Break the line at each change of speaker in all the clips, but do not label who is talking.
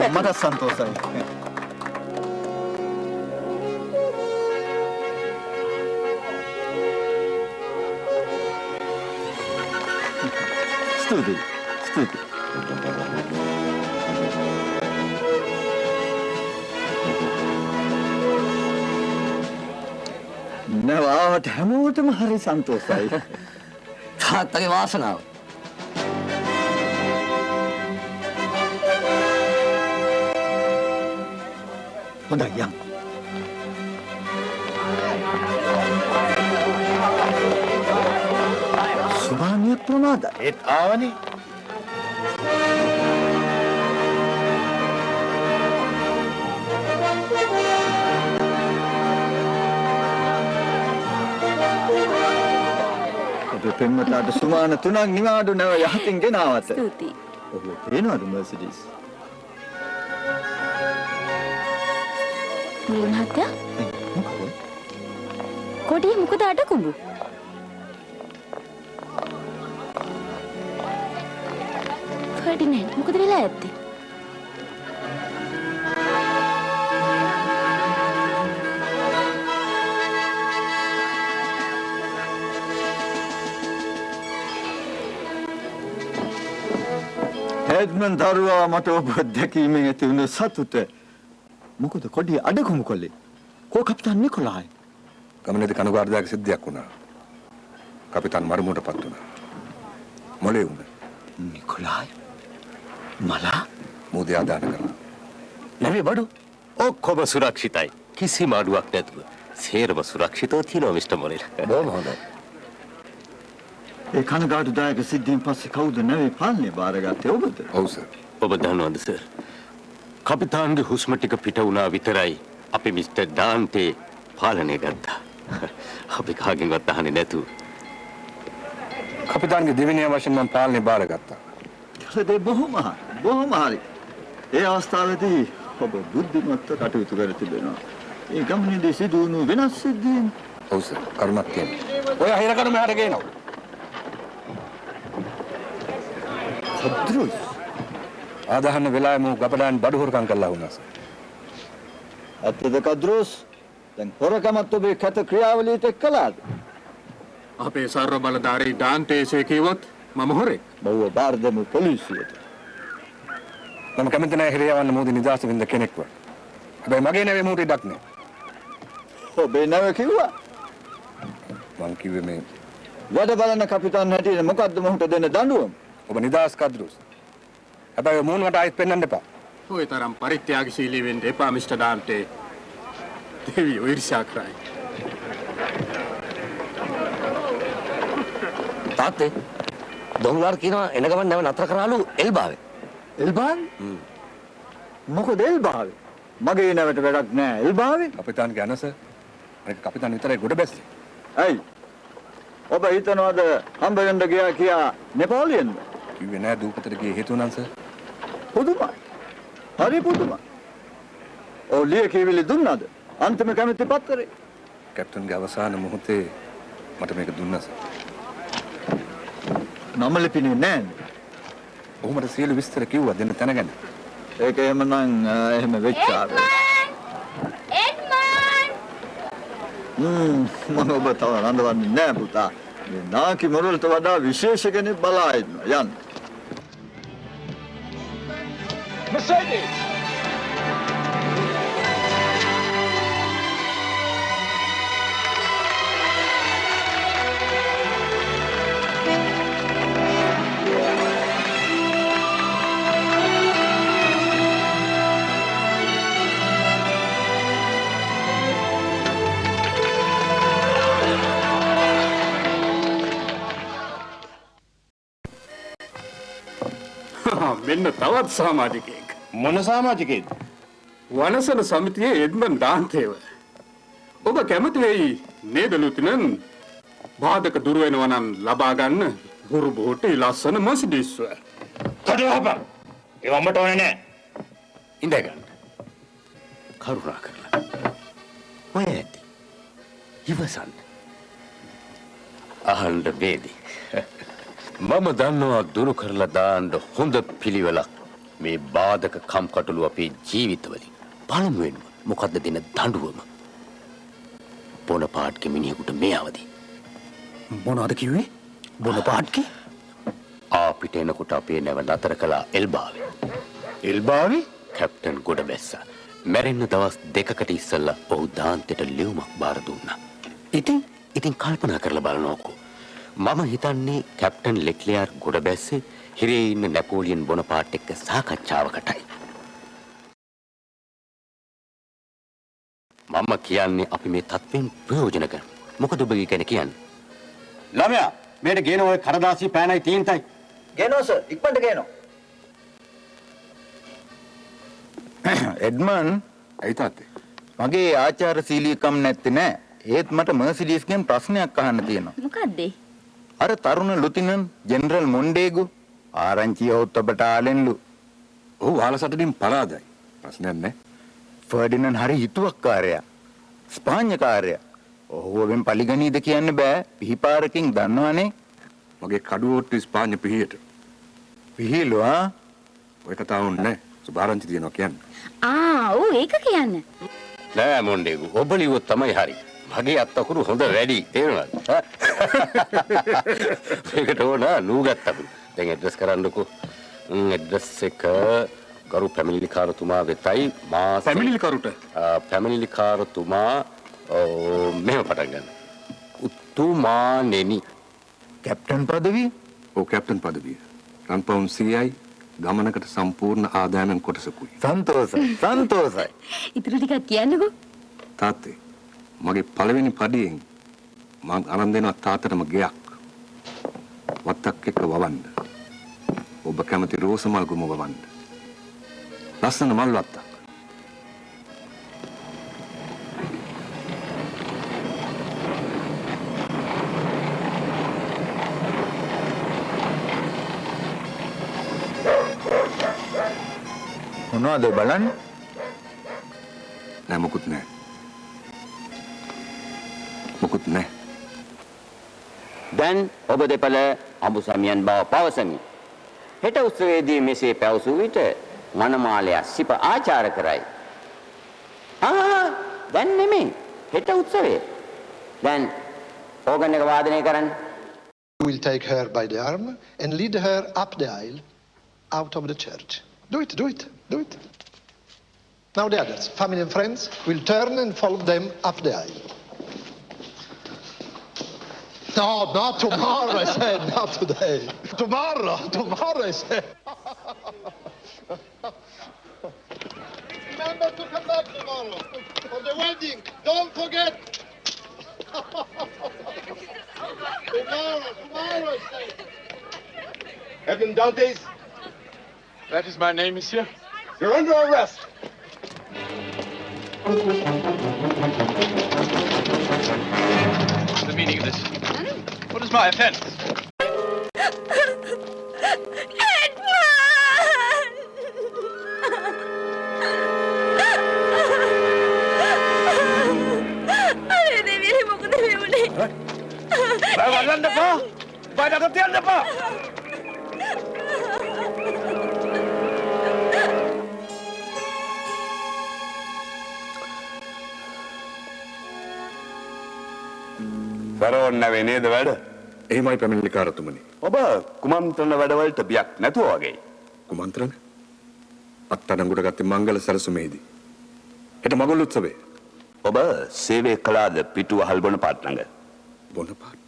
මට සන්තෝෂයි. ස්තුතියි. ස්තුතියි. නවාට හැමෝටම හරි සන්තෝෂයි.
තාත්තගේ වාසනාව.
හොඳයි යන්න. සුභානියක් මොනවාද?
ඒත් ආවනේ.
ඔබ පෙම්වතාට සුමාන 3ක් නිවාඩු නැව යහතින් ගෙනාවත.
ස්තුතියි.
ඔබ පේනවද මර්සිඩීස්?
නිල් මහත්තයා
මොකද?
කොඩිය මොකද අඩකුඹු? ෆර්ඩිනෑන්ඩ් මොකද වෙලා ඇත්තේ?
හෙඩ්මන් දරුවා මට ඔබ දැකීමෙන් ඇති වුණ සතුට. මොකද කොඩිය අඩකුඹු කළේ? කෝ කපිතාන් නිකොලායි?
ගමනේදී කනුගාරදායක සිද්ධියක් වුණා. කපිතාන් මරමුවටපත් වුණා. මොලේ වුණා.
නිකොලායි මලා
මෝදී ආදාන කරා.
නැවේ බඩු ඔක්කොම සුරක්ෂිතයි. කිසිම අඩුවක් නැතුව. සේරම සුරක්ෂිතව තියෙනවා මිස්ටර් මොරෙල්.
බොහොම හොඳයි.
ඒ කනගාටුදායක සිද්ධියෙන් පස්සේ කවුද නැවේ පාලනේ බාරගත්තේ ඔබද?
ඔව් සර්.
ඔබ දන්නවද සර්? කපිතාන්ගේ හුස්ම ටික පිට වුණා විතරයි අපි මිස්ටර් ඩාන්ටේ පාලනය ගත්තා. අපි කාගෙන්වත් අහන්නේ නැතුව.
කපිතාන්ගේ දෙවෙනි වශයෙන් මම පාලනේ බාරගත්තා.
ඒ බොහොම හරි. ඒ අවස්ථාවේදී ඔබ බුද්ධිමත්ව කටයුතු කර තිබෙනවා. ඒ ගමනේදී සිදු වුණු වෙනස් සිද්ධීන්
ඔව් සර්. කරුණක් තියෙනවා. ඔය හිරකරු මෙහාට ගේනවා.
සද්රුයි
ආදාහන වෙලාවෙම ගබඩාන් බඩු හොරකම් කළා වුණා සර්.
ඇත්තද කද්‍රෝස්? දැන් හොරකමත් ඔබේ කැත ක්‍රියාවලියට එක්කලාද?
අපේ සර්ව බලධාරී ඩාන්ටේසේ කිව්වොත් මම හොරෙක්.
බව්ව බාර දෙමු පොලිසියට.
මම කැමති නැහැ හිරියවන්න මොකද නිදාස වෙන්න කෙනෙක්ව. හැබැයි මගේ නැවේ මොකටද ඉඩක් නැහැ.
ඔබේ නැව කිව්වා?
මං කිව්වේ මේ
වැඩ බලන කපිතාන් හැටියට මොකද්ද මොහුට දෙන්න දඬුවම?
ඔබ නිදාස් කද්රුස්. හැබැයි මූණට ආයෙත් පෙන්වන්න එපා.
ඔය තරම් පරිත්‍යාගශීලී වෙන්න එපා මිස්ටර් ඩාන්ටේ. දෙවියෝ ඊර්ෂ්‍යා කරයි.
තාත්තේ දොංගාර කියනවා එන ගමන් නැව නතර කරාලු එල්බාවේ.
එල්බාන්? මොකද එල්බාවේ? මගේ නැවට වැඩක් නෑ එල්බාවේ.
කපිතාන්ගේ අනස අනික කපිතාන් විතරයි ගොඩ බැස්සේ.
ඇයි? ඔබ හිතනවාද හම්බ වෙන්න ගියා කියා නෙපෝලියන්ද?
කිව්වේ නෑ දූපතට ගියේ හේතුව නම් සර්.
පුදුමයි. හරි පුදුමයි. ඔව් ලිය කීවිලි දුන්නාද? අන්තිම කැමැති පත්තරේ.
කැප්ටන්ගේ අවසාන මොහොතේ මට මේක දුන්නා සර්.
නම ලිපිනේ නෑනේ.
ඔහුමට සියලු විස්තර කිව්වා දෙන්න තැනගන්න.
ඒක එහෙමනම් එහෙම වෙච්ච ආවේ. මම ඔබ තව රඳවන්නේ නෑ පුතා. මේ නාකි මොරල්ට වඩා විශේෂ කෙනෙක් බලා ඉන්නවා. යන්න.
Mercedes!
මෙන්න තවත් සමාජිකයෙක්.
මොන සමාජිකයෙක්ද?
වනසන සමිතියේ එඩ්මන් දාන්තේව. ඔබ කැමති වෙයි නේද ලුතිනන්? බාධක දුර වෙනවා නම් ලබා ගන්න හුරු බොහෝටි ලස්සන මර්සිඩීස් ව.
කඩවහපන්. ඒ වම්මට ඕනේ නෑ.
ඉඳ ගන්න. කරුණා කරලා. ඔය ඇති. ඉවසන්න. අහන්න බේදි. මම දන්නවා දුරු කරලා දාන්න හොඳ පිළිවෙලක් මේ බාධක කම්කටොළු අපේ ජීවිතවලින්. පළමුවෙන්ම මොකද්ද දෙන දඬුවම? බොනපාට්ගේ මිනිහෙකුට මේ අවදි.
මොනවද කිව්වේ? බොනපාට්ගේ?
අපිට එනකොට අපේ නැව නතර කළා එල්බාවේ.
එල්බාවේ?
කැප්ටන් ගොඩබැස්සා. මැරෙන්න දවස් 2කට ඉස්සෙල්ලා ඔහු දාන්තයට ලියුමක් බාර දුන්නා. ඉතින් කල්පනා කරලා බලනකො. මම හිතන්නේ කැප්ටන් ලෙක්ලියාර් ගොඩබැස්සේ හිරේ ඉන්න නැපෝලියන් බොනපාට් එක්ක සාකච්ඡාවකටයි. මම කියන්නේ අපි මේ තත්ත්වෙන් ප්‍රයෝජන ගන්න. මොකද ඔබ කියන්නේ?
ළමයා මේට ගේන ඔය කරදාසි පෑනයි තීන්තයි.
ගේනෝ සර්, ඉක්මනට ගේනෝ.
එඩ්මන්
ඇයි තාත්තේ?
මගේ ආචාරශීලීකම් නැත්තේ නෑ. ඒත් මට මර්සිඩීස්ගෙන් ප්‍රශ්නයක් අහන්න තියෙනවා.
මොකද්ද?
අර තරුණ ලුතිනන් ජෙනරල් මොන්ඩේගු ආරංචිය හොත් ඔබට ආලෙන්ලු.
ඔහු ආලසටකින් පරාදයි. ප්‍රශ්නයක් නෑ.
ෆර්ඩිනන් හරි හිතුවක්කාරයා. ස්පාඤ්ඤකාරයා. ඔහුවෙන් පලිගනීද කියන්න බෑ. පිහිපාරකින් දන්නවනේ.
මගේ කඩුවොට්ටු ස්පාඤ්ඤ පිහියට.
පිහිලුවා.
ඔය කතාව නෑ. සුභාරංචි තියනවා කියන්නේ.
ඔව් ඒක කියන්න.
නෑ මොණ්ඩේගු ඔබ ලිව්වොත් තමයි හරි. මගේ අත්තකුරු හොඳ වැඩි තේරුණාද? ඒකට ඕන නූගත් අකුරු. දැන් ඇඩ්‍රස් කරන්නකෝ. ඇඩ්‍රස් එක ගරු පැමිණිලිකාරතුමා වෙතයි මාස පැමිණිලිකාරතුමා මෙහෙම පටන් ගන්න. උතුමාණෙනි.
කැප්ටන් පදවිය?
ඔව් කැප්ටන් පදවිය. රන්පවුන් 100යි ගමනකට සම්පූර්ණ ආදායමෙන් කොටසකුයි.
සන්තෝසයි.
ඉතුරු ටිකක් කියන්නකෝ.
තාත්තේ මගේ පළවෙනි පඩියෙන් මම අරන් දෙනවා තාත්තටම ගෙයක්. වත්තක් එක්ක වවන්න. ඔබ කැමති රෝස මල් ගුම වවන්න. ලස්සන මල් වත්තක්.
මොනවද බලන්නේ?
නෑ මොකුත් නෑ. මොකුත් නෑ.
දැන් ඔබ දෙපළ අඹු සමියන් බව පවසමි. හෙට උත්සවයේදී මෙසේ පැවසූ විට මනමාලයා සිප ආචාර කරයි. දැන් නෙමෙයි. හෙට උත්සවයේ. දැන් ඕගන් එක වාදනය කරන්න.
Will take her by the arm and lead her up the aisle out of the church. Do it. Now the others, family and friends, will turn and follow them up the aisle. No, not tomorrow, I said, not today. Tomorrow, I said. Remember to come back tomorrow for the wedding. Don't forget. Tomorrow, I said.
Captain Dantes?
That is my name, monsieur.
You're under arrest. What's the meaning of this? What is my offense?
දරවන්නවේ නේද වැඩ? එහෙමයි පැමිණිලිකාරතුමනි.
ඔබ කුමන්ත්‍රණ වැඩවලට බියක් නැතුව වගේ.
කුමන්ත්‍රණ? අත්අඩංගුවට ගත්තේ මංගල සැලසුමේදී. හෙට මගුල් උත්සවය.
ඔබ සේවය කළාද පිටුවහල් බොනපාට් ළඟ?
බොනපාට්?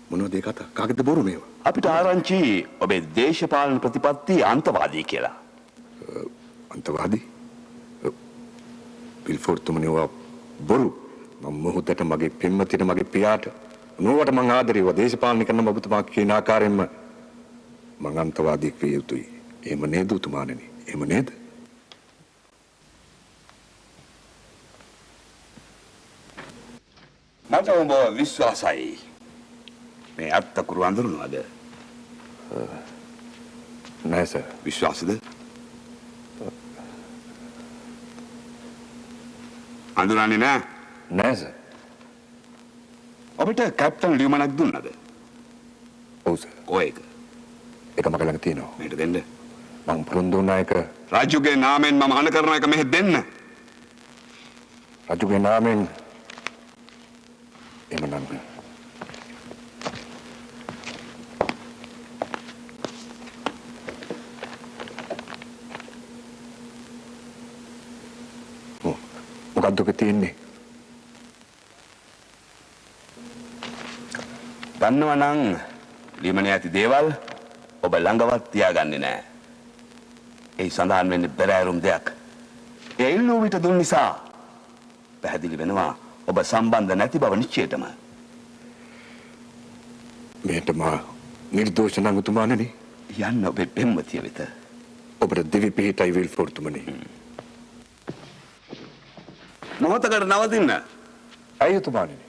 මොනවද ඒ කතා? කාගෙද බොරු මේවා?
අපිට ආරංචි ඔබේ දේශපාලන ප්‍රතිපත්ති අන්තවාදී කියලා.
අන්තවාදී? පිල්ෆෝර්තුමනි ඔයා බොරු. මම මොහොතට මගේ පෙම්වතියට මගේ පියාට නෝවට මං ආදරේව දේශපාලනය කරන ඔබතුමා කියන ආකාරයෙන්ම මං අන්තවාදී විය යුතුයි. එහෙම නේද උතුමාණනි? එහෙම නේද?
මට ඔබ විශ්වාසයි. මේ අත්තකුරු අඳුරනවද?
නෑ සර්.
විශ්වාසද? අඳුරන්නේ නෑ?
නෑ සර්.
ඔබට කැප්ටන් ලියුමනක් දුන්නද?
ඔව් සර්.
ඔය එක.
ඒක මගේ ළඟ තියෙනවා.
මේට දෙන්න.
මං පොරොන්දු වුණා එක
රාජුගේ නාමයෙන් මම අණ කරන එක මෙහෙ දෙන්න.
රජුගේ නාමයෙන් එහෙමනම් මොකක්ද ඔක තියෙන්නේ?
දන්නවා නම් ලියමනේ ඇති දේවල් ඔබ ළඟවත් තියාගන්නේ නැහැ. ඒ සඳහන් වෙන්නේ බැරෑරුම් දෙයක්. ඒ ඉල්ලුව විට දුන් නිසා පැහැදිලි වෙනවා ඔබ සම්බන්ධ නැති බව නිශ්චයටම.
මේට මා නිර්දෝෂ නම් උතුමාණනි.
යන්න ඔබේ පෙම්වතිය වෙත.
ඔබට දෙවි පිහිටයි විල්ෆෝඩ් තුමනි.
මොහොතකට නවතින්න.
ඇයි උතුමාණනි?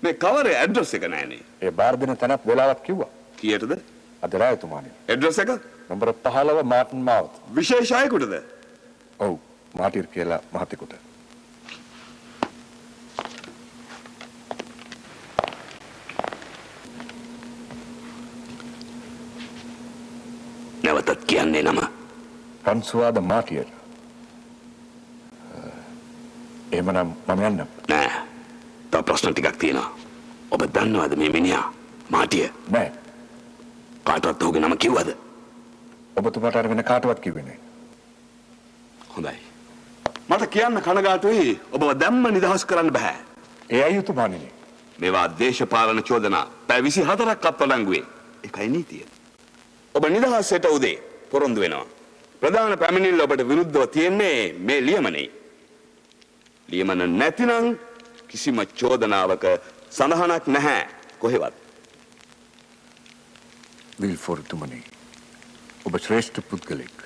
මේ කවරේ ඇඩ්‍රස් එක නැහනේ.
ඒ බාර දෙන තැනක් වෙලාවක් කිව්වා.
කීයටද?
අද රාය උතුමාණනි.
ඇඩ්‍රස් එක?
නම්බර 15 මාර්ටින් මාවත.
විශේෂ අයෙකුටද?
ඔව් මාටිර් කියලා මහතෙකුට.
නැවතත් කියන්නේ නම.
ෆ්‍රන්සුවා ද මාටිර්. එහෙමනම් මම යන්නම්.
නෑ. තව ප්‍රශ්න ටිකක් තියෙනවා. ඔබ දන්නවද මේ මිනිහා මාටිය?
නෑ.
කාටවත් ඔහුගේ නම කිව්වද?
ඔබතුමාට අර වෙන කාටවත් කිව්වේ නෑ.
හොඳයි. මට කියන්න කනගාටුයි ඔබව දැම්ම නිදහස් කරන්න බෑ.
ඒ අය උතුමාණනි.
මේවා දේශපාලන චෝදනා පැය 24ක් අත්අඩංගුවේ. ඒකයි නීතිය. ඔබ නිදහසට උදේ පොරොන්දු වෙනවා. ප්‍රධාන පැමිණිල්ල ඔබට විරුද්ධව තියෙන්නේ මේ ලියමනේ. ලියමන නැතිනම් කිසිම චෝදනාවක සඳහනක් නැහැ කොහෙවත්.
විල්ෆෝඩ් තුමනි. ඔබ ශ්‍රේෂ්ඨ පුද්ගලෙක්.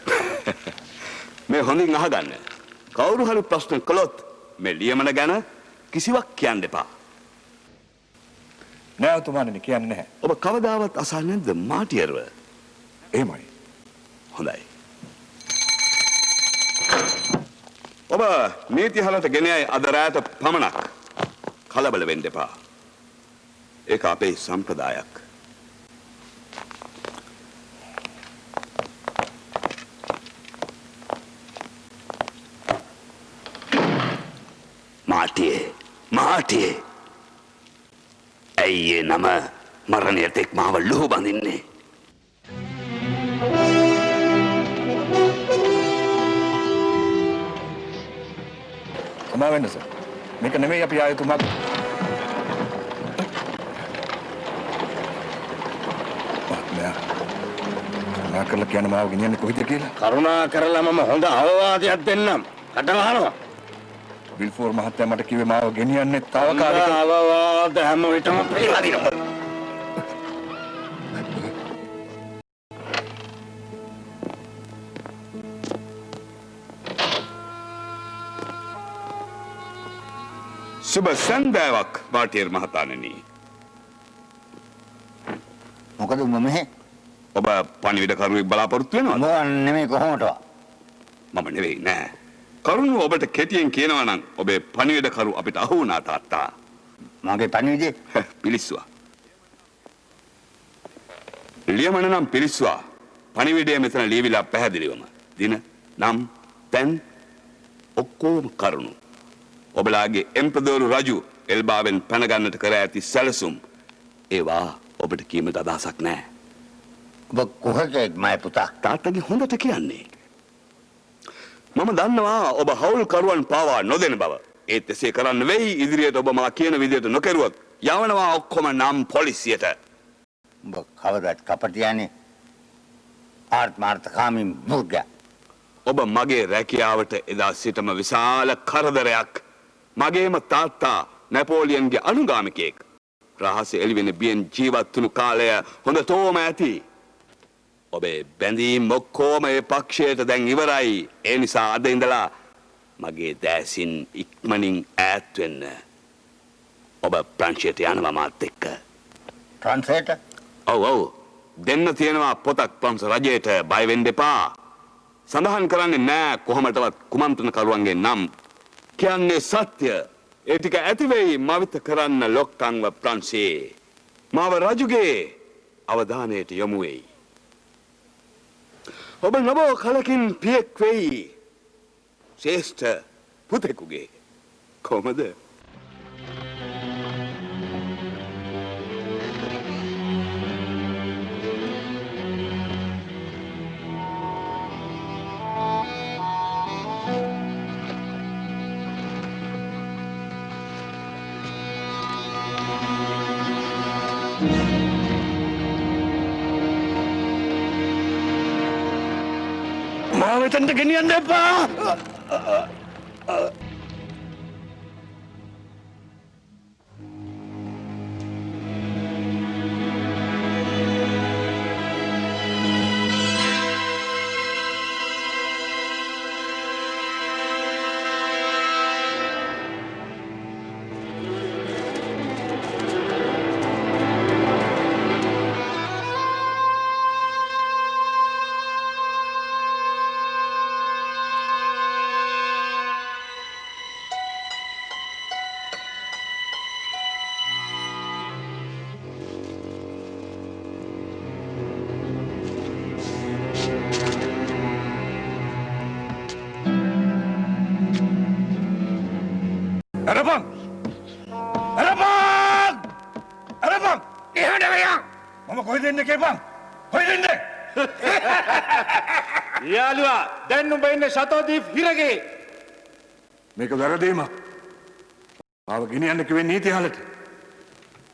මේ හොඳින් අහගන්න. කවුරු හරි ප්‍රශ්න කළොත් මේ ලියමන ගැන කිසිවක් කියන්න එපා.
නෑ උතුමාණනි කියන්නේ නැහැ.
ඔබ කවදාවත් අසන්නේ නැද්ද මාටියර්ව?
එහෙමයි.
හොඳයි. ඔබ නීතිහලට ගෙන යයි අද රාත පමණක්. කලබල වෙන්න එපා. ඒක අපේ සම්ප්‍රදායක්. මාටියේ ඇයි ඒ නම මරණයට එක් මාව ලුහු බඳින්නේ?
සමා වෙන්න සර්. මේක නෙමෙයි අපි ආයතුමාට. කරුණා කරලා කියන මාව ගෙනියන්නේ කොහෙද කියලා?
කරුණා කරලා මම හොඳ අවවාදයක් දෙන්නම්. කටවහනවා.
විල්ෆෝර් මහත්තයා මට කිව්වේ මාව ගෙනියන්නේ తాවකාලික
අවවාද හැම විටම පිළිගනිනවා.
සුබ සන්දාවක් මාටියර් මහතාණනි.
මොකද මෙහෙ?
ඔබ පණිවිඩ කරුවෙක් බලාපොරොත්තු වෙනවද?
මොකක් නෙමෙයි කොහොමද?
මම නෙවෙයි නෑ. කරුණ ඔබට කෙටියෙන් කියනවා නම් ඔබේ පණිවිඩ කරු අපිට අහු වුණා තාත්තා.
මගේ පණිවිඩේ
පිලිස්සුවා. ලියමන නම් පිලිස්සුවා. පණිවිඩය මෙතන ලියවිලා පැහැදිලිවම. දින, නම්, තැන් ඔක්කොම කරුණු. ඔබලාගේ එම්පදෝරු රජු එල්බාවෙන් පැන ගන්නට කර ඇති සැලසුම් ඒවා ඔබට කීමට අදහසක් නැහැ.
ඔබ කොහෙද මයි පුතා?
තාත්තගේ හොඳට කියන්නේ. මම දන්නවා ඔබ හවුල්කරුවන් පාවා නොදෙන බව. ඒත් එසේ කරන්න වෙයි. ඉදිරියට ඔබ මා කියන විදිහට නොකරුවොත් යවනවා ඔක්කොම නම් පොලිසියට.
ඔබ කවදාවත් කපටියානේ ආත්මාර්ථකාමී මුර්ගා.
ඔබ මගේ රැකියාවට එදා සිටම විශාල කරදරයක්. මගේම තාත්තා නැපෝලියන්ගේ අනුගාමිකයෙක්. රහස එළිවෙන බියෙන් ජීවත් වුණු කාලය හොඳටම ඇති. ඔබේ බැඳීම් ඔක්කොම ඒ පක්ෂයට දැන් ඉවරයි. ඒ නිසා අද ඉඳලා මගේ දැසින් ඉක්මනින් ඈත් වෙන්න. ඔබ ප්‍රංශයට යනවා මාත් එක්ක.
ප්‍රංශයට?
ඔව් ඔව්. දෙන්න තියෙනවා පොතක් ප්‍රංශ රජයට. බය වෙන්න එපා. සඳහන් කරන්නේ නෑ කොහොමදවත් කුමන්ත්‍රණකරුවන්ගේ නම්. කියන්නේ සත්‍ය. ඒ ටික ඇති වෙයි මවිත කරන්න ලොක්කන්ව ප්‍රංශේ. මාව රජුගේ අවධානයට යොමු වෙයි. ඔබ නබෝ කලකින් පියෙක් වෙයි. ශ්‍රේෂ්ඨ පුතෙකුගේ. කොහොමද?
මාව එතනට ගෙනියන්න එපා. Arabang! Arabang! Arabang! Ihanda kaya! Mama ko'y din kay bang? Ko'y din!
යාළුවා දැන් නුඹ ඉන්නේ ශතෝදීප් හිරගේ. මේක වැරදීම. ආව ගෙනියන්න කිව්වේ නීතිහලට.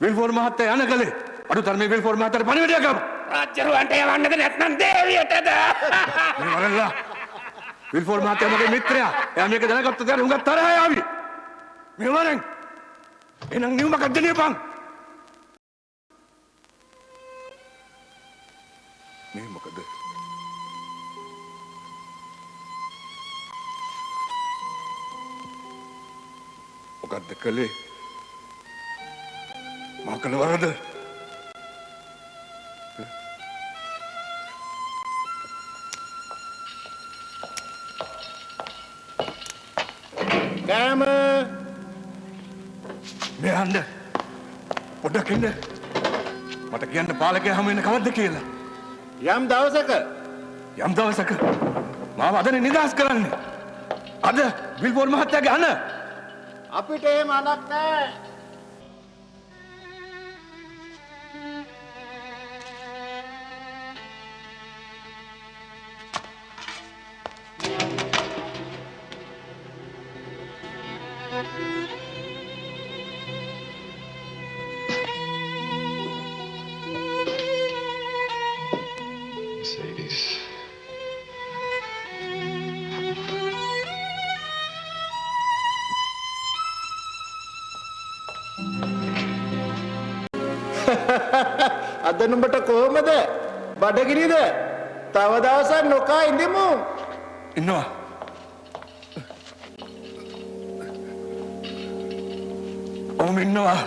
විල්ෆෝර් මහත්තයා යන කලේ. අඩු තරමේ විල්ෆෝර් මහත්තයාට පණිවිඩයක් ගමු.
රාජ්‍යරුවන්ට යවන්නද නැත්නම් දේවියටද?
මේ වරල්ලා. විල්ෆෝර් මහත්තයා මගේ මිත්‍රයා. එයා මේක දැනගත්ත දේ හුඟක් තරහා යාවි. මේ වරෙන්. එනං නියුමක් දෙනියපන්. මේ මොකද? මොකද්ද කළේ? මා කළ වරද?
කෑම
මේ හන්ද පොඩ්ඩක් ඉන්න. මට කියන්න පාලකයා හමු වෙන කවද්ද කියලා. යම් දවසක මාව අදනේ නිදහස් කරන්නේ. අද විල්ෆෝර් මහත්තයාගේ අන
අපිට එහෙම අනක් නැහැ.
Mercedes.
අද නුඹට කොහමද? බඩගිනිද? තව දවසක් නොකා ඉඳිමු.
ඉන්නවා. ඔව් ඉන්නවා.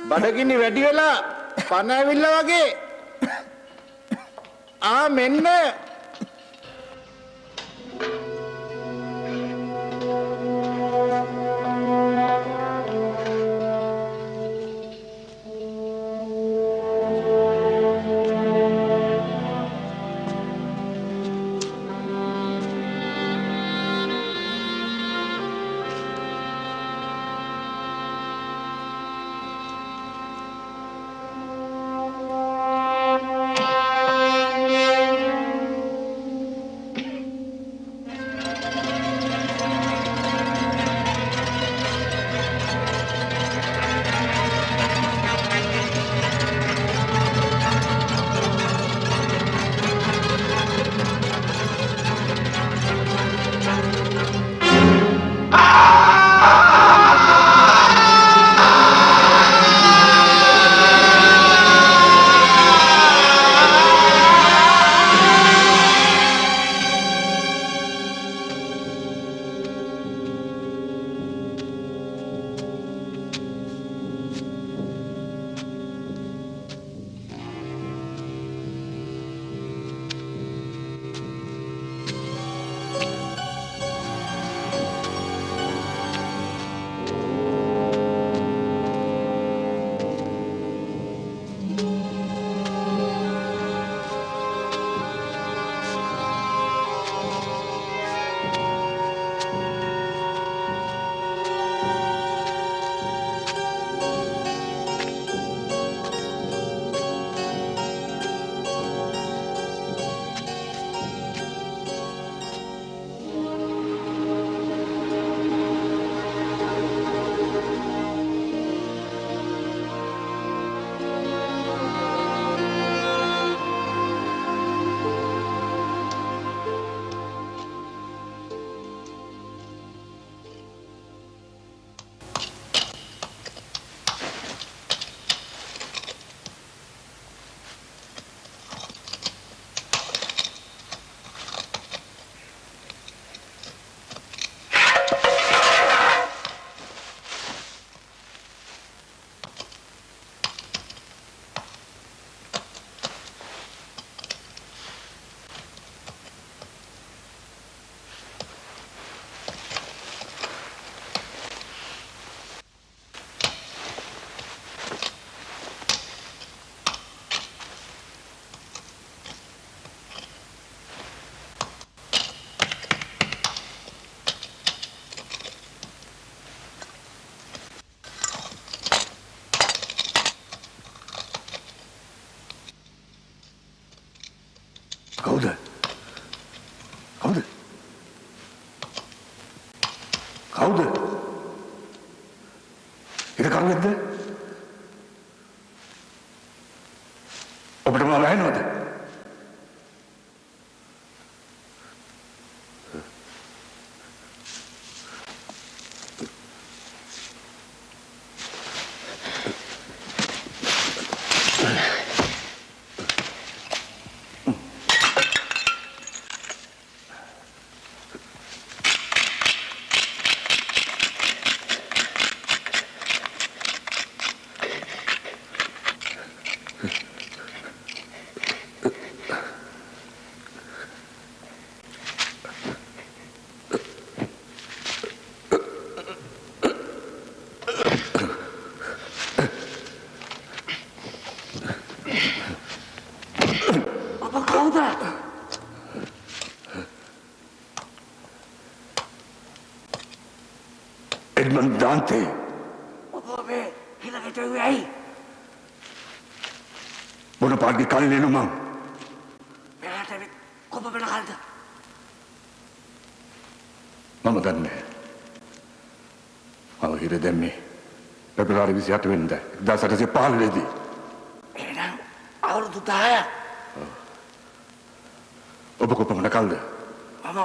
බඩගිනි වැඩි වෙලා පණ ඇවිල්ලා වගේ. මෙන්න.
කවුද? කවුද? කවුද? ඉත කරුවෙක්ද? ඔබට මම ඇහෙනවද? එඩ්මන්ඩ් දාන්තේ.
ඔබ මේ හිලකට ඇයි?
මොන පාටි කල්නේ නෝ මං?
මෙයාට මේ කොබ බල කල්ද?
මම දන්නේ. මම හිර දැම්මේ පෙබරවාරි 28 වෙනිදා 1815 දී.
එහෙනම් අවුරුදු 10ක්.
ඔබ කොපමණ කල්ද?
මම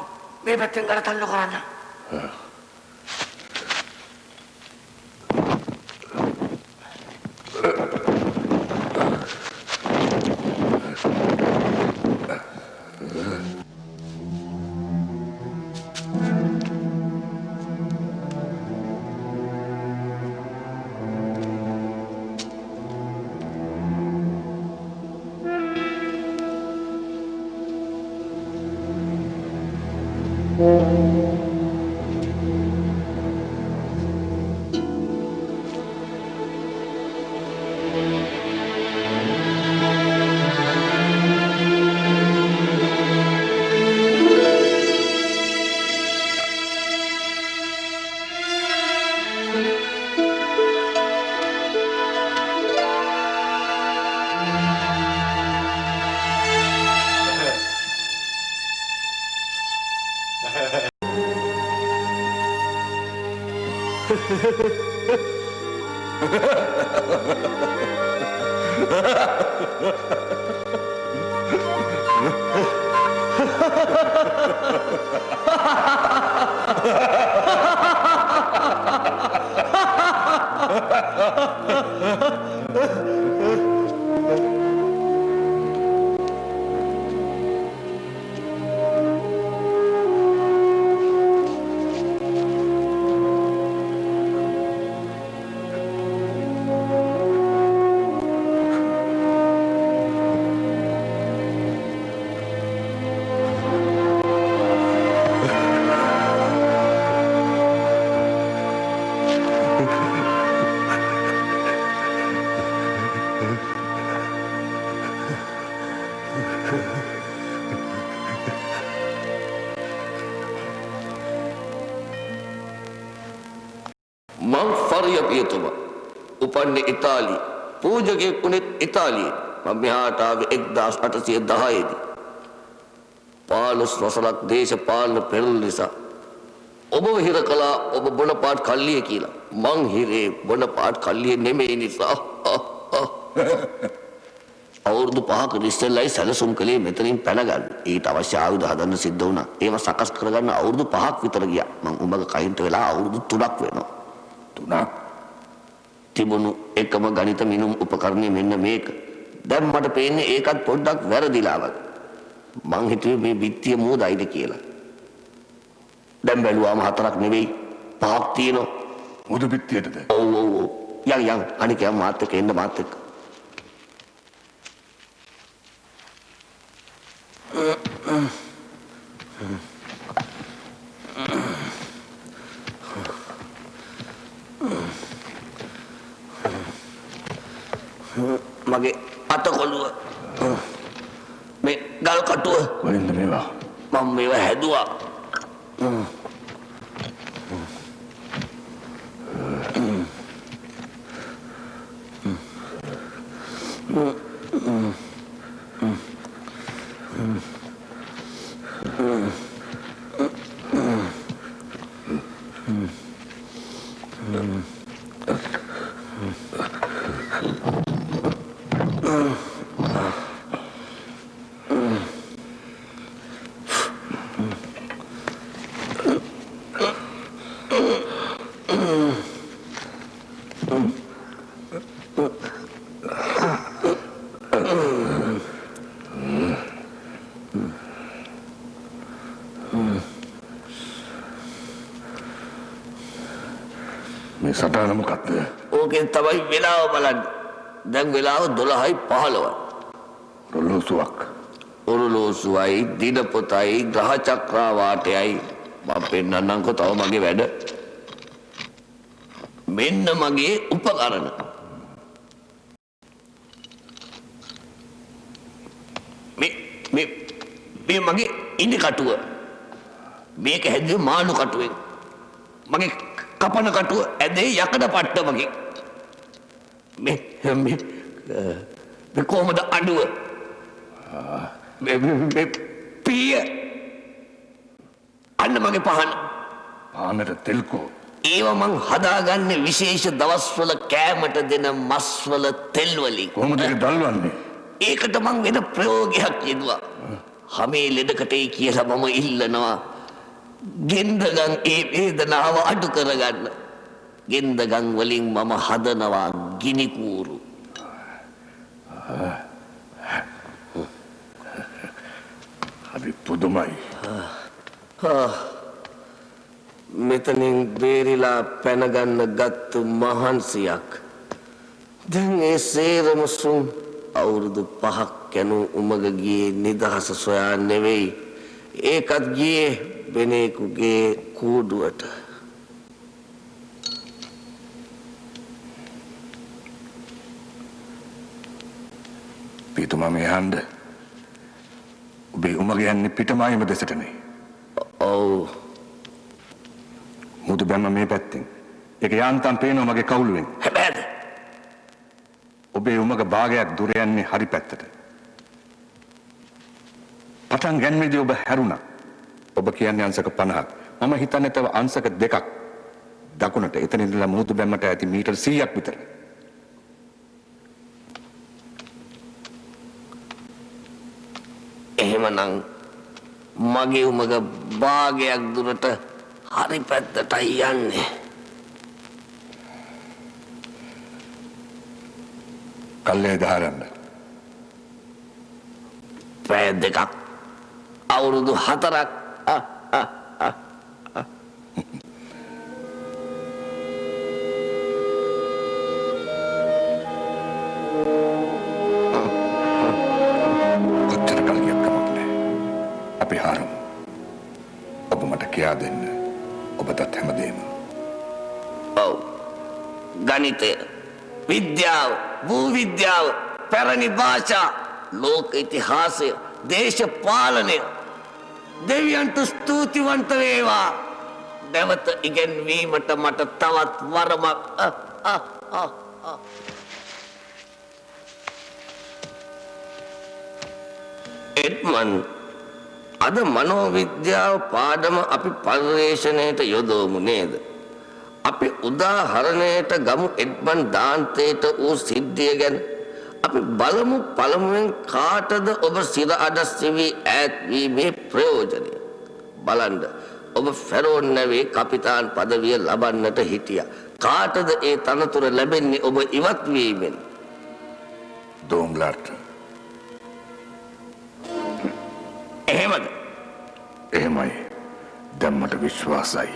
මේ පැත්තෙන් ගලතල්ල කරන්න.
මං ෆරියා පියතුමා උපන්නේ ඉතාලියේ පූජකයෙක් වුණෙත් ඉතාලියේ මම මෙහාට ආවේ 1810 දී 15 වසරක් දේශපාලන පෙරළි නිසා ඔබව හිර කළා ඔබ බොනපාට් කල්ලිය කියලා මං හිරේ බොනපාට් කල්ලිය නෙමෙයි නිසා අවුරුදු 5ක ඉස්සෙල්ලයි සැලසුම් කළේ මෙතනින් පැන ගන්න. ඊට අවශ්‍ය ආයුධ හදන්න සිද්ධ වුණා. ඒව සකස් කරගන්න අවුරුදු 5ක් විතර ගියා. මං උඹගේ කයින්ට වෙලා අවුරුදු 3ක් වෙනවා.
3ක්
තිබුණු එකම ගණිත මිනුම් උපකරණය මෙන්න මේක. දැන් මට පේන්නේ ඒකත් පොඩ්ඩක් වැරදිලා වගේ. මං හිතුවේ මේ බිත්තිය මෝදයිද කියලා. දැන් බැලුවාම 4ක් නෙවෙයි 5ක් තියෙනවා.
මුදු බිත්තියටද?
ඔව් ඔව් ඔව්. යන් අනික යම් මාත් එක්ක එන්න මාත් එක්ක. මගේ අතකොළුව මේ ගල් කටුව
වලින්ද මේවා?
මම මේවා හැදුවා.
මේ සටහන මොකක්ද?
ඕකෙන් තමයි වෙලාව බලන්න. දැන් වෙලාව 12:15.
රොලෝසුවක්.
ඔරලෝසුවයි දිනපොතයි ග්‍රහ චක්‍රාවාටයයි මම පෙන්නන්නම්කෝ තව මගේ වැඩ. මෙන්න මගේ උපකරණ. මේ මගේ ඉඳි කටුව. මේක හැදුවේ මාළු කටුවෙන්. මගේ කපන කටුව ඇදේ යකඩ පට්ටමකින්. මේ කොහමද අඩුව? පිය අන්න මගේ පහන.
පහනට තෙල්කෝ.
ඒව මං හදාගන්නේ විශේෂ දවස්වල කෑමට දෙන මස්වල තෙල් වලින්.
කොහොමද ඒක දල්වන්නේ?
ඒකට මං වෙන ප්‍රයෝගයක් යෙදුවා. හැමේ ලෙඩකටයි කියලා මම ඉල්ලනවා. ගෙන්දගම් ඒ වේදනාව අඩු කරගන්න. ගෙන්දගම් වලින් මම හදනවා ගිනි කූරු.
හරි පුදුමයි.
මෙතනින් බේරිලා පැනගන්න ගත්තු මහන්සියක්. දැන් ඒ සේරම සුන් අවුරුදු 5ක් යනු උමග ගියේ නිදහස සොයා නෙවෙයි. ඒකත් ගියේ වෙනේකුගේ කූඩුවට.
පිටුමා මේ හන්ද. ඔබේ උමග යන්නේ පිටමායිම දෙසටනේ.
ඔව්.
මුදු බැම්ම මේ පැත්තෙන්. ඒක යාන්තම් පේනවා මගේ කවුළුවෙන්.
හැබැයිද?
ඔබේ උමග භාගයක් දුර යන්නේ හරි පැත්තට. පටන් ගැනීමේදී ඔබ හැරුණා. ඔබ කියන්නේ අංශක 50ක්. මම හිතන්නේ තව අංශක 2ක්. දකුණට එතන ඉඳලා මුහුදු බැම්මට ඇති මීටර් 100ක් විතර.
එහෙමනම් මගේ උමග භාගයක් දුරට හරි පැත්තටයි යන්නේ.
කල්ලේ දහරන්න.
පැය දෙකක් අවුරුදු 4ක්.
කොච්චර කල් ගියත් කමක් නැහැ. අපි හරමු. ඔබ මට කියා දෙන්න. ඔබටත් හැමදේම.
ඔව්. ගණිතය, විද්‍යාව, භූ විද්‍යාව, පැරණි භාෂා, ලෝක ඉතිහාසය, දේශපාලනය. දෙවියන්ට ස්තුතිවන්ත වේවා. නැවත ඉගෙනවීමට මට තවත් වරමක්. එඩ්මන්, අද මනෝවිද්‍යාව පාඩම අපි පර්යේෂණයට යොදවමු නේද? අපි උදාහරණයට ගමු එඩ්මන් දාන්තයට වූ සිද්ධිය ගැන. අපි බලමු පළමුවෙන් කාටද ඔබ සිර අඩස්සෙවි ඈත්වීමේ ප්‍රයෝජනය. බලන්න, ඔබ ෆැරෝන් නැවේ කපිතාන් පදවිය ලබන්නට හිටියා. කාටද ඒ තනතුර ලැබෙන්නේ ඔබ ඉවත් වීමෙන්?
දෝංග්ලාට.
එහෙමද?
එහෙමයි. දැන් මට විශ්වාසයි.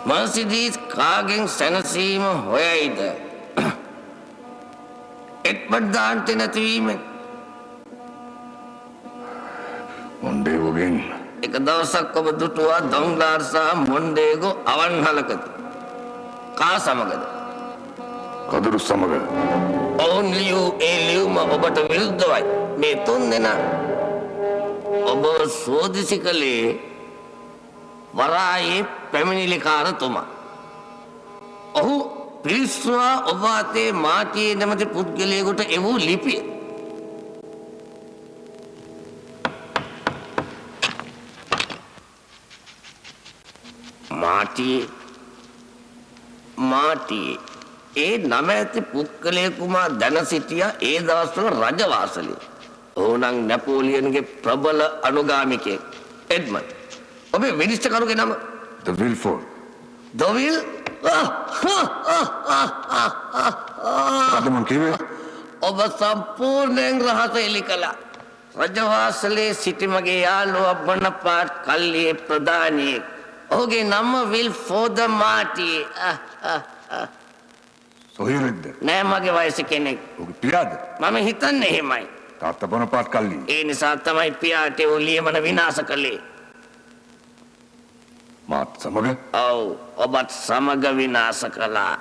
මර්සිඩීස් කාගෙන් සැනසීම හොයයිද? එඩ්මන් දාන්තේ නැතිවීමෙන්.
මොන්ඩේගෝගෙන්.
එක දවසක් ඔබ දුටුවා දොංග්ලාර් සහ මොන්ඩේගෝ අවන්හලකදී. කා සමගද?
කදුරු සමග.
ඔවුන් ලියූ ඒ ලියුම ඔබට විරුද්ධවයි. මේ තුන් දෙනා ඔබ සෝදිසි කළේ වරායේ පැමිණිලිකාරතුමා. ඔහු පිරිස්සුවා ඔබ අතේ මාටියේ නැමැති පුද්ගලයෙකුට එවූ ලිපිය. මාටියේ ඒ නම ඇති පුද්ගලයෙකුමා දැන සිටියා ඒ දවස්වල රජවාසලේ. ඔහු නම් නැපෝලියන්ගේ ප්‍රබල අනුගාමිකයෙක්. එඩ්මන්, ඔබේ විනිශ්චයකරුගේ නම?
ද විල්ෆෝර්.
දොවිල්
අද මං කිව්වේ
ඔබ සම්පූර්ණයෙන් රහස එලි කළා. රජවාසලේ සිටි මගේ යාළුවා බොනපාට් කල්ලියේ ප්‍රධානියෙක්. ඔහුගේ නම විල්ෆෝර්ඩ් මාටි.
සොහිරෙද්ද?
නෑ මගේ වයස කෙනෙක්.
ඔහුගේ පියාද?
මම හිතන්නේ එහෙමයි.
තාත්තා බොනපාට් කල්ලි.
ඒ නිසා තමයි පියාට ඒ ලියමන විනාශ කළේ.
මාත් සමග
ඔව් ඔබත් සමග විනාශ කළා.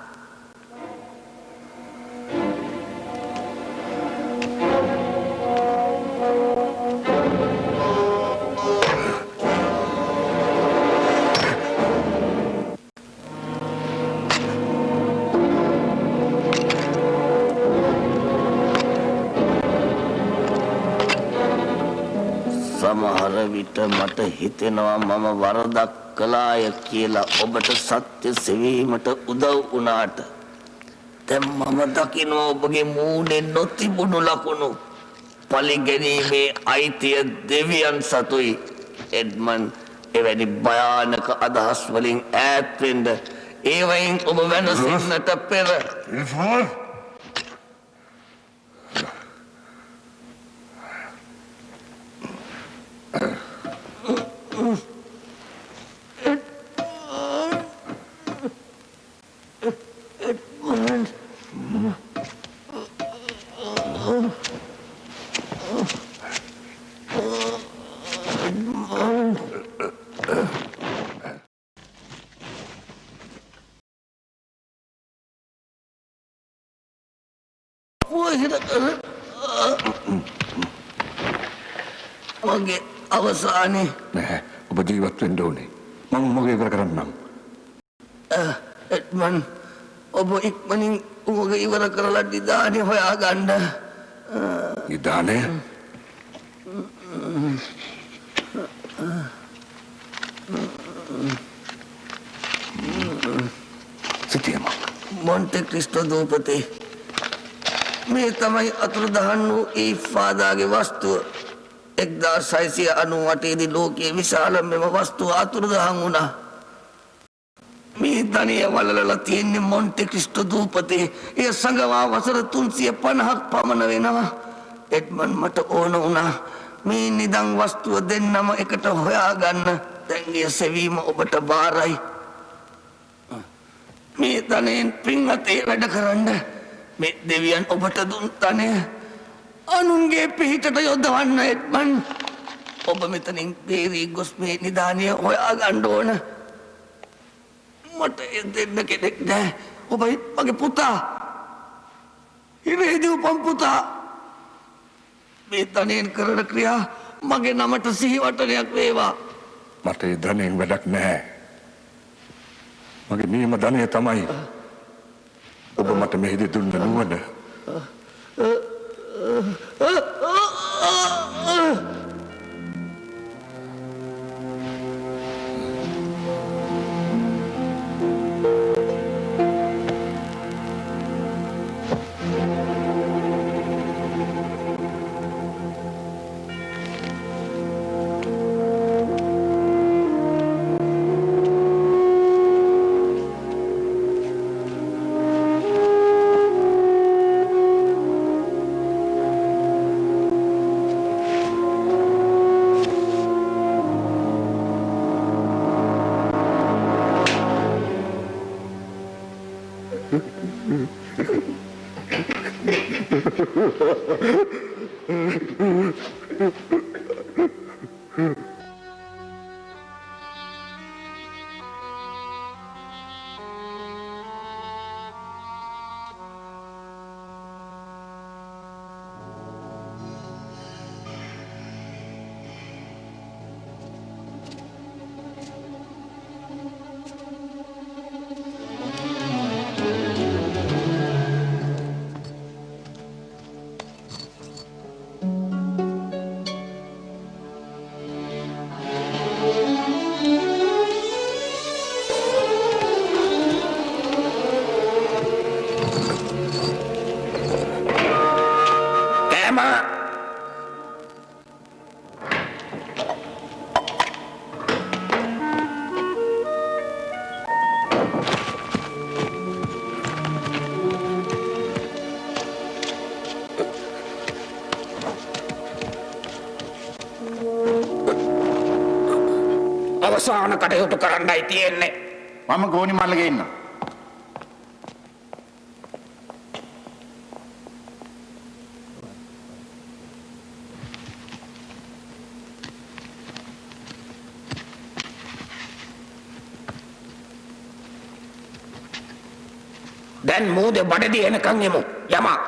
සමහර විට මට හිතෙනවා මම වරදක් කළාය කියලා ඔබට සත්‍ය සෙවීමට උදව් වුණාට දැන් මම දකිනවා ඔබගේ මූණේ නොතිබුණු ලකුණු. පලිගැනීමේ අයිතිය දෙවියන් සතුයි. එඩ්මන් එවැනි භයානක අදහස් වලින් ඈත් වෙන්න ඒවයින් ඔබ වෙනසින්නට පෙර
විල්ෆෝර්
මගේ අවසානේ
නැහැ. ඔබ ජීවත් වෙන්න ඕනේ. මම මොකද ඉවර කරන්නම්.
එඩ්මන් ඔබ ඉක්මනින් උමග ඉවර කරලා නිදානේ හොයාගන්න.
නිදානය? සිටියම.
මොන්ටෙ ක්‍රිස්ටෝ දූපතේ මේ තමයි අතුරුදහන් වූ ඒ ෆාදාගේ වස්තුව. 1698 දී ලෝකයේ විශාලම මෙම වස්තුව අතුරුදහන් වුණා. මේ ධනය වලලලා තියෙන්නේ මොන්ටෙ ක්‍රිස්ටෝ දූපතේ. එය සංගවා වසර 350ක් පමණ වෙනවා. එඩ්මන් මට ඕන වුණා මේ නිදන් වස්තුව දෙන්නම එකට හොයාගන්න. දැන් ඒ සෙවීම ඔබට බාරයි. මේ ධනයෙන් පින්වතේ වැඩ කරන්න. මේ දෙවියන් ඔබට දුන් ධනය අනුන්ගේ පිහිටට යොදවන්න එඩ්මන්. ඔබ මෙතනින් බේරී ගොස් මේ නිදානය හොයාගන්න ඕන. මට ඒ දෙන්න කෙනෙක් නෑ. ඔබයි මගේ පුතා. ඉරේදී උපන් පුතා. මේ ධනයෙන් කරන ක්‍රියා මගේ නමට සිහිවටනයක් වේවා.
මට ඒ ධනයෙන් වැඩක් නැහැ. මගේ නියම ධනය තමයි ඔබ මට මෙහිදී දුන්න නුවණ.
අවසාන කටයුතු කරන්නයි තියෙන්නේ.
මම ගෝනි මල්ලගේ ඉන්නවා.
දැන් මූදේ බඩදී එනකන් යමු. යමා.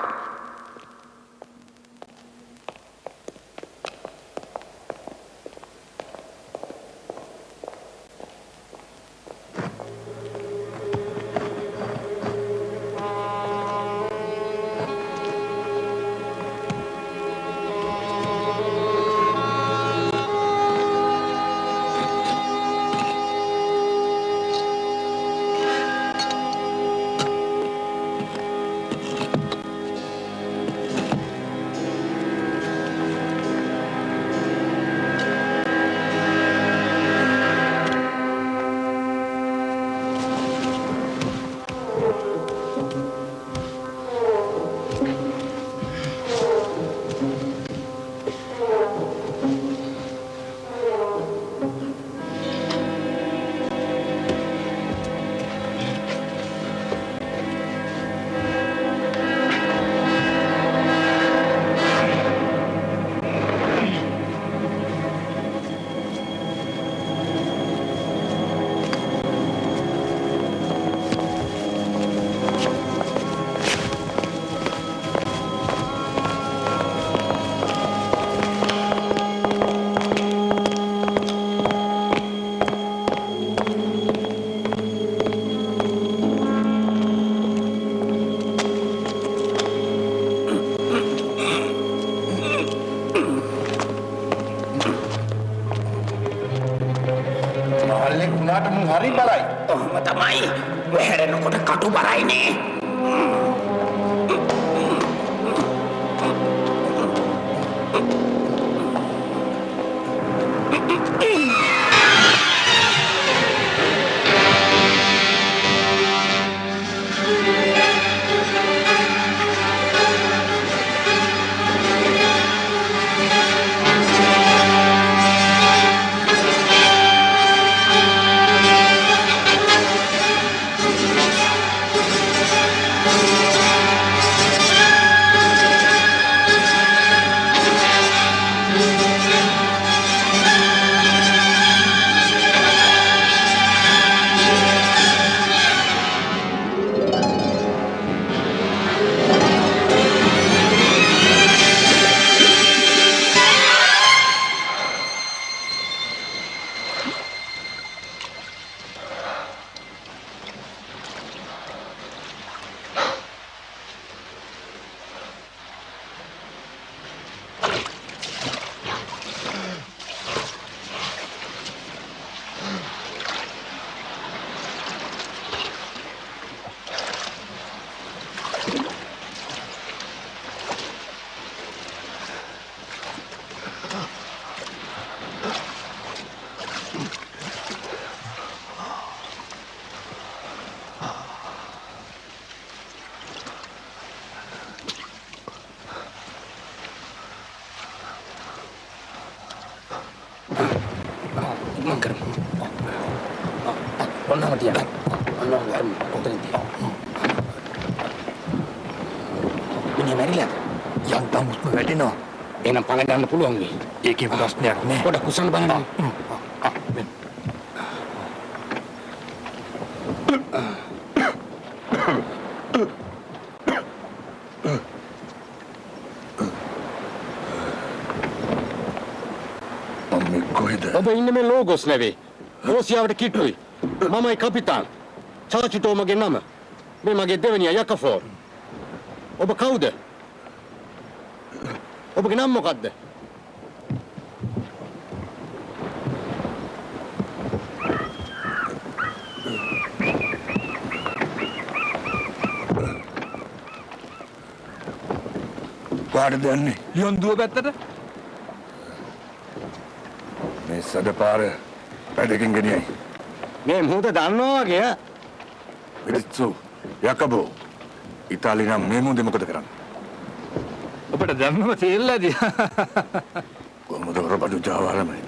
හරි බලයි.
ඔහොම තමයි. වැහැරෙනකොට කටු බරයිනේ.
ඔන්නම තියන්න. ඔන්න ඔතන තියන්න. මිනිහ මැරිලාද? යන්තම් උස්ම වැටෙනවා. එහෙනම් පණ ගන්න පුළුවන් වෙයි. ඒකේ ප්‍රශ්නයක් නෑ. පොඩක් කුසන්න බලන්න. ඔබ ඉන්නේ මේ ලෝගොස් නැවේ. රෝසියාවට කිට්ටුයි. මමයි කපිතාන්. චාචිටෝ මගේ නම. මේ මගේ දෙවෙනියා යකෆෝර්. ඔබ කවුද? ඔබගේ නම මොකද්ද?
පාරද යන්නේ? යොන්දුව පැත්තට? මේ සඩපාර පැදකින් ගෙනියයි.
මේ මොහොත දන්නවා වගේ.
පිරිත්සු යකබෝ ඉතාලි නම් මේ මුන්දේ මොකද කරන්නේ?
ඔබට දැම්මම තේරෙලාද?
කොහොමද රබඩු ජාවාරමයි?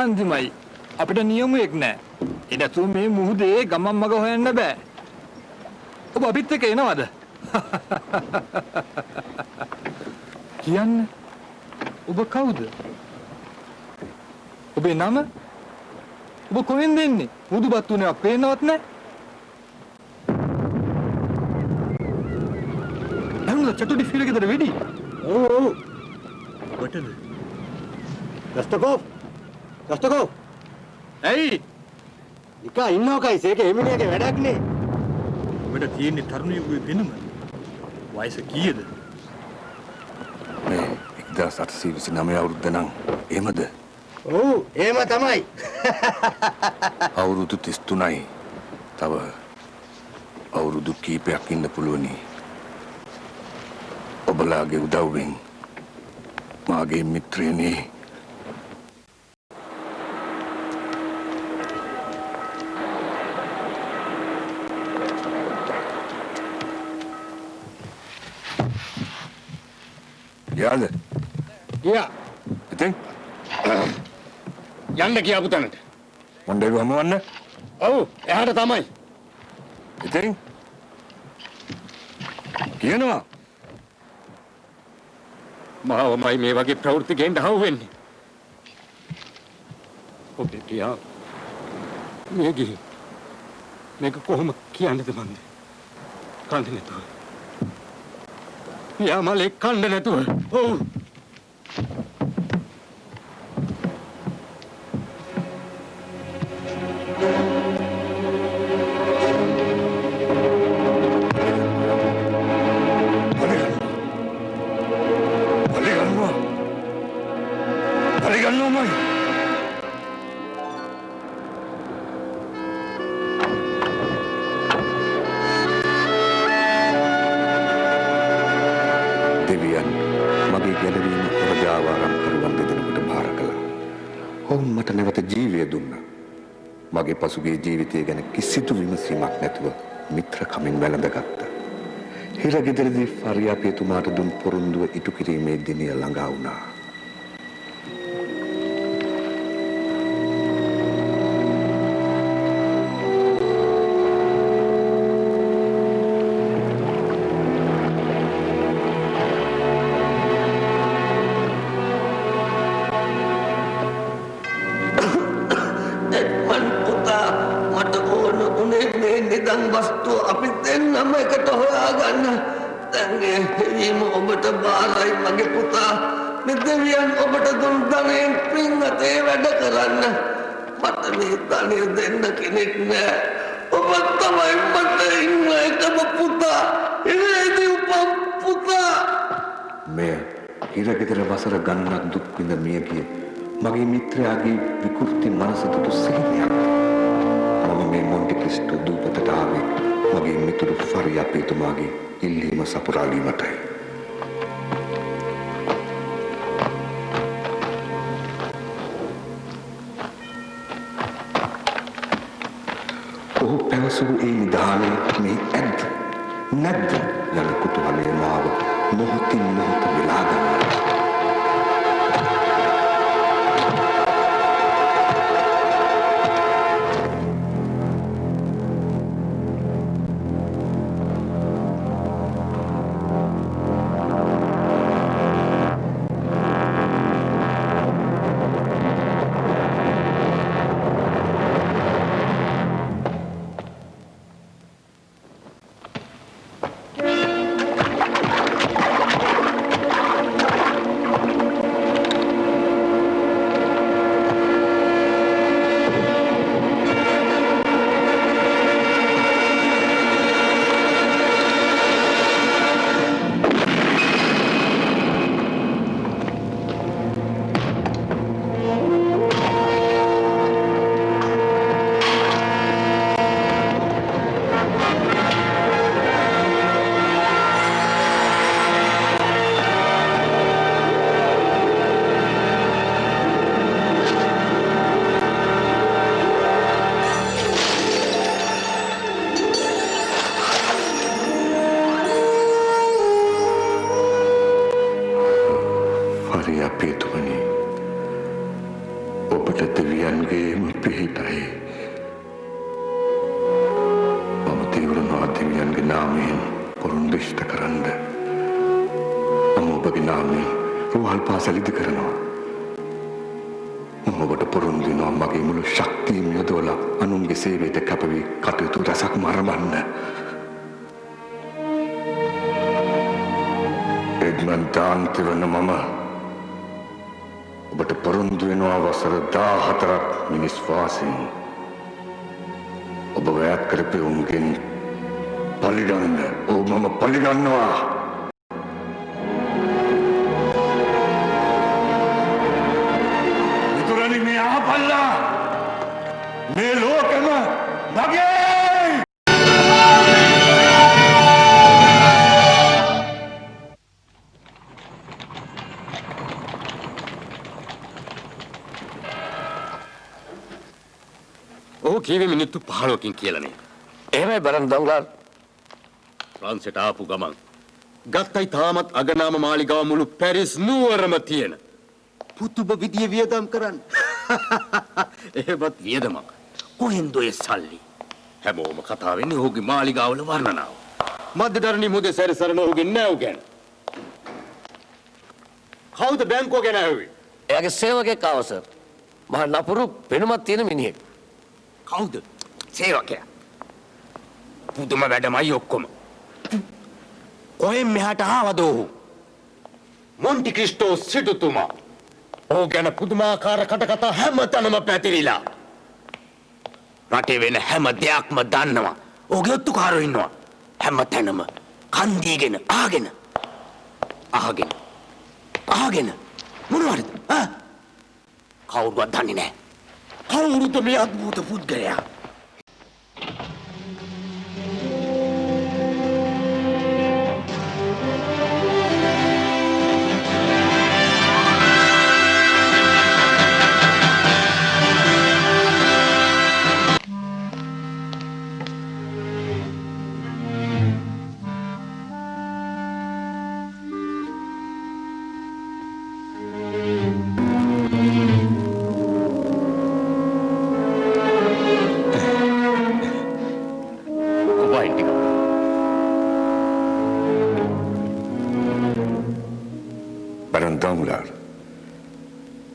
අන්තිමයි.
අපිට නියමුවෙක් නැහැ. ඒ නැතුව මේ මුහුදේ ගමන් මග හොයන්න බෑ. ඔබ අපිත් එක්ක එනවද? කියන්න. ඔබ කවුද? ඔබේ නම? ඔබ කොහෙන්ද එන්නේ? මුදුබත් උනේ පේන්නවත් නැහැ. අනුලා චටුඩි ෆිරගෙදර වෙඩි.
ඔව්. කොටද? රස්තකෝ.
ඇයි?
නිකා ඉන්නවකයි සේක එමිණියගේ වැඩක් නේ.
ඔබට තියෙන්නේ තරුණියෙකුගේ වෙනම. වයස කීයද?
මේ 1829 අවුරුද්ද නම් එහෙමද?
ඔව් එහෙම තමයි.
අවුරුදු 33යි. තව අවුරුදු කීපයක් ඉන්න පුළුවනි. ඔබලාගේ උදව්වෙන් මාගේ මිත්‍රයනේ. ගියාද?
ගියා.
ඉතින්
යන්න ගියාපු තැනට.
මොණ්ඩේ ගමවන්න?
ඔව් එහාට තමයි.
ඉතින් කියනවා
මාවමයි මේ වගේ ප්‍රවෘත්ති ගේන්න හවු වෙන්නේ. ඔබේ පියා මේ ගිහින් මේක කොහොම කියන්නද මන්ද? කන්නේ නැතුව. යා මලේ කන්නේ නැතුව. ඔව්.
දෙවියන් මගේ ගැලවීම ප්‍රජාවාරම් කරුවන් දෙදෙනෙකුට භාර කළා. ඔවුන් මට නැවත ජීවය දුන්නා. මගේ පසුගිය ජීවිතය ගැන කිසිදු විමසීමක් නැතුව මිත්‍රකමින් වැළඳගත්තා. හිරගෙදරදී ෆරියාපියතුමාට දුන් පොරොන්දුව ඉටු කිරීමේ දිනය ළඟා වුණා.
නිදන් වස්තුව අපි දෙන්නම එකට හොයාගන්න. දැන් ඒ හිම ඔබට බාරයි මගේ පුතා. මේ දෙවියන් ඔබට දුන් ධනයෙන් පින්වතේ වැඩ කරන්න. මට මේ ධනය දෙන්න කෙනෙක් නෑ. ඔබ තමයි මට ඉන්න එකම පුතා. ඉරේදී උපන් පුතා.
මෙය හිරගෙදර වසර ගණනක් දුක් විඳ මිය ගිය මගේ මිත්‍රයාගේ විකෘති මනස දුටු සිහිනයක්. මම මේ මොන්ටි ක්‍රිස්ටෝ දූපතට ආවේ මගේ මිතුරු ෆරියාපියතුමාගේ ඉල්ලීම සපුරාලීමටයි. ඔහු පැවසූ ඒ නිධානය මේ ඇද්ද නැද්ද යන කුතුහලය මාව මොහොතින් මොහොත වෙලා ගන්නවා. ඔබගේ නාමයෙන් පොරොන්දු ඉෂ්ට කරන්න. මම ඔබගේ නාමයෙන් රුහල් පාසල ඉදි කරනවා. මම ඔබට පොරොන්දු වෙනවා මගේ මුළු ශක්තියම යොදවලා අනුන්ගේ සේවයට කැපවී කටයුතු රසක් මරමන්න. එඩ්මන්ඩ් දාන්ති වන මම ඔබට පොරොන්දු වෙනවා වසර 14ක් මිනිස් වාසයෙන් ඔබ වැයක් කරපු උන්ගෙන් පලිගන්න. ඔව් මම පලිගන්නවා.
මිතුරනි මේ අහපල්ලා මේ ලෝකෙම මගේ.
ඔහු කීවේ මිනිත්තු 15කින් කියලානේ.
එහෙමයි බරන් දොංගලාර්.
ෆ්‍රාන්සයට ආපු ගමන් ගත්තයි තාමත් අගනාම මාලිගාව මුළු පැරිස් නුවරම තියෙන. පුදුම විදිය වියදම් කරන්න. එහෙමත් වියදමක්. කොහෙන්ද ඔය සල්ලි? හැමෝම කතා වෙන්නේ ඔහුගේ මාලිගාවල වර්ණනාව. මධ්‍යදරණී මුදේ සැරිසරන ඔහුගේ නැව් ගැන. කවුද බැංකුව ගැන ඇහුවේ?
එයාගේ සේවකයෙක් ආව සර්. මහා නපුරු පෙනුමක් තියෙන මිනිහෙක්.
කවුද? සේවකයා. පුදුම වැඩමයි ඔක්කොම. කොහෙන් මෙහාට ආවද ඔහු? මොන්ටි ක්‍රිස්ටෝ සිටුතුමා. ඔහු ගැන පුදුමාකාර කටකතා හැමතැනම පැතිරිලා. රටේ වෙන හැම දෙයක්ම දන්නවා. ඔහුගේ ඔත්තුකාරයෝ ඉන්නවා. හැමතැනම කන් දීගෙන ආගෙන. මොනවද? කවුරුවත් දන්නේ නැහැ. කවුරුද මේ අద్භූත පුද්ගලයා?
බරන් දොංගලාර්.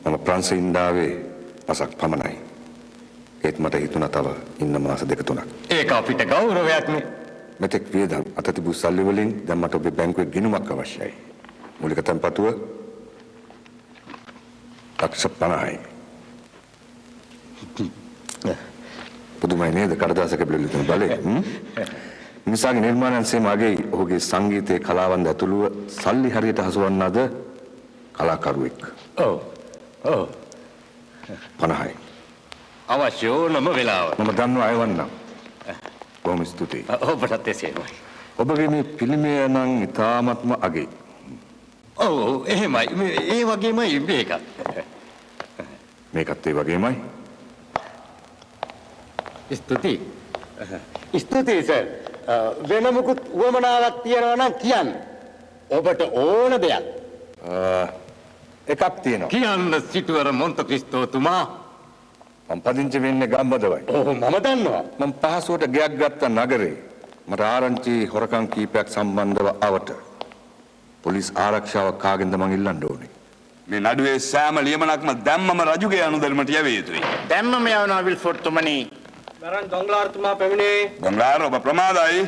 මම ප්‍රංශේ ඉන්දාවේ මාසක් පමණයි. ඒත් මට හිතුණා තව ඉන්න මාස දෙක තුනක්.
ඒක අපිට ගෞරවයක් නේ.
මෙතෙක් වියදම් අත තිබූ සල්ලි වලින් දැන් මට ඔබේ බැංකුවේ ගිණුමක් අවශ්‍යයි. මූලික තැන්පතුව ලක්ෂ 50යි. පුදුමයි නේද කඩදාසක බිලු තුන බලේ. මිනිසාගේ නිර්මාණයන් සේමාගේ ඔහුගේ සංගීතයේ කලාවන්ද ඇතුළුව සල්ලි හරියට හසුවන්නද කලාකරුවෙක්.
ඔව්.
50යි.
අවශ්‍ය ඕනම වෙලාව.
මම දන්නවා අයවන්නම්. බොහොම ස්තුතියි.
ඔබටත් එසේමයි.
ඔබගේ මේ පිළිමය නම් ඉතාමත්ම අගේ.
ඔව් එහෙමයි. ඒ වගේමයි මේකත්.
මේකත් ඒ වගේමයි.
ස්තුතියි සර්. වෙන මොකුත් උවමනාවක් තියනවා නම් කියන්න. ඔබට ඕන දෙයක්.
එකක් තියෙනවා.
කියන්න සිටුවර මොන්ටි ක්‍රිස්ටෝ තුමා.
මම පදිංචි වෙන්නේ ගම්බදවයි.
ඔව් මම දන්නවා.
මම පහසුවට ගයක් ගත්ත නගරේ මට ආරංචි හොරකම් කීපයක් සම්බන්ධව ආවට පොලිස් ආරක්ෂාවක් කාගෙන්ද මං ඉල්ලන්න ඕනේ.
මේ නඩුවේ සෑම ලියමනක්ම දැම්මම රජුගේ අනුදැනුමට යවිය යුතුයි.
දැම්මම යවනවා විල්ෆෝඩ් තුමනි.
බරන් දොංගලාර්තුමා පැමිණේ.
ගංගාර ඔබ ප්‍රමාදයි.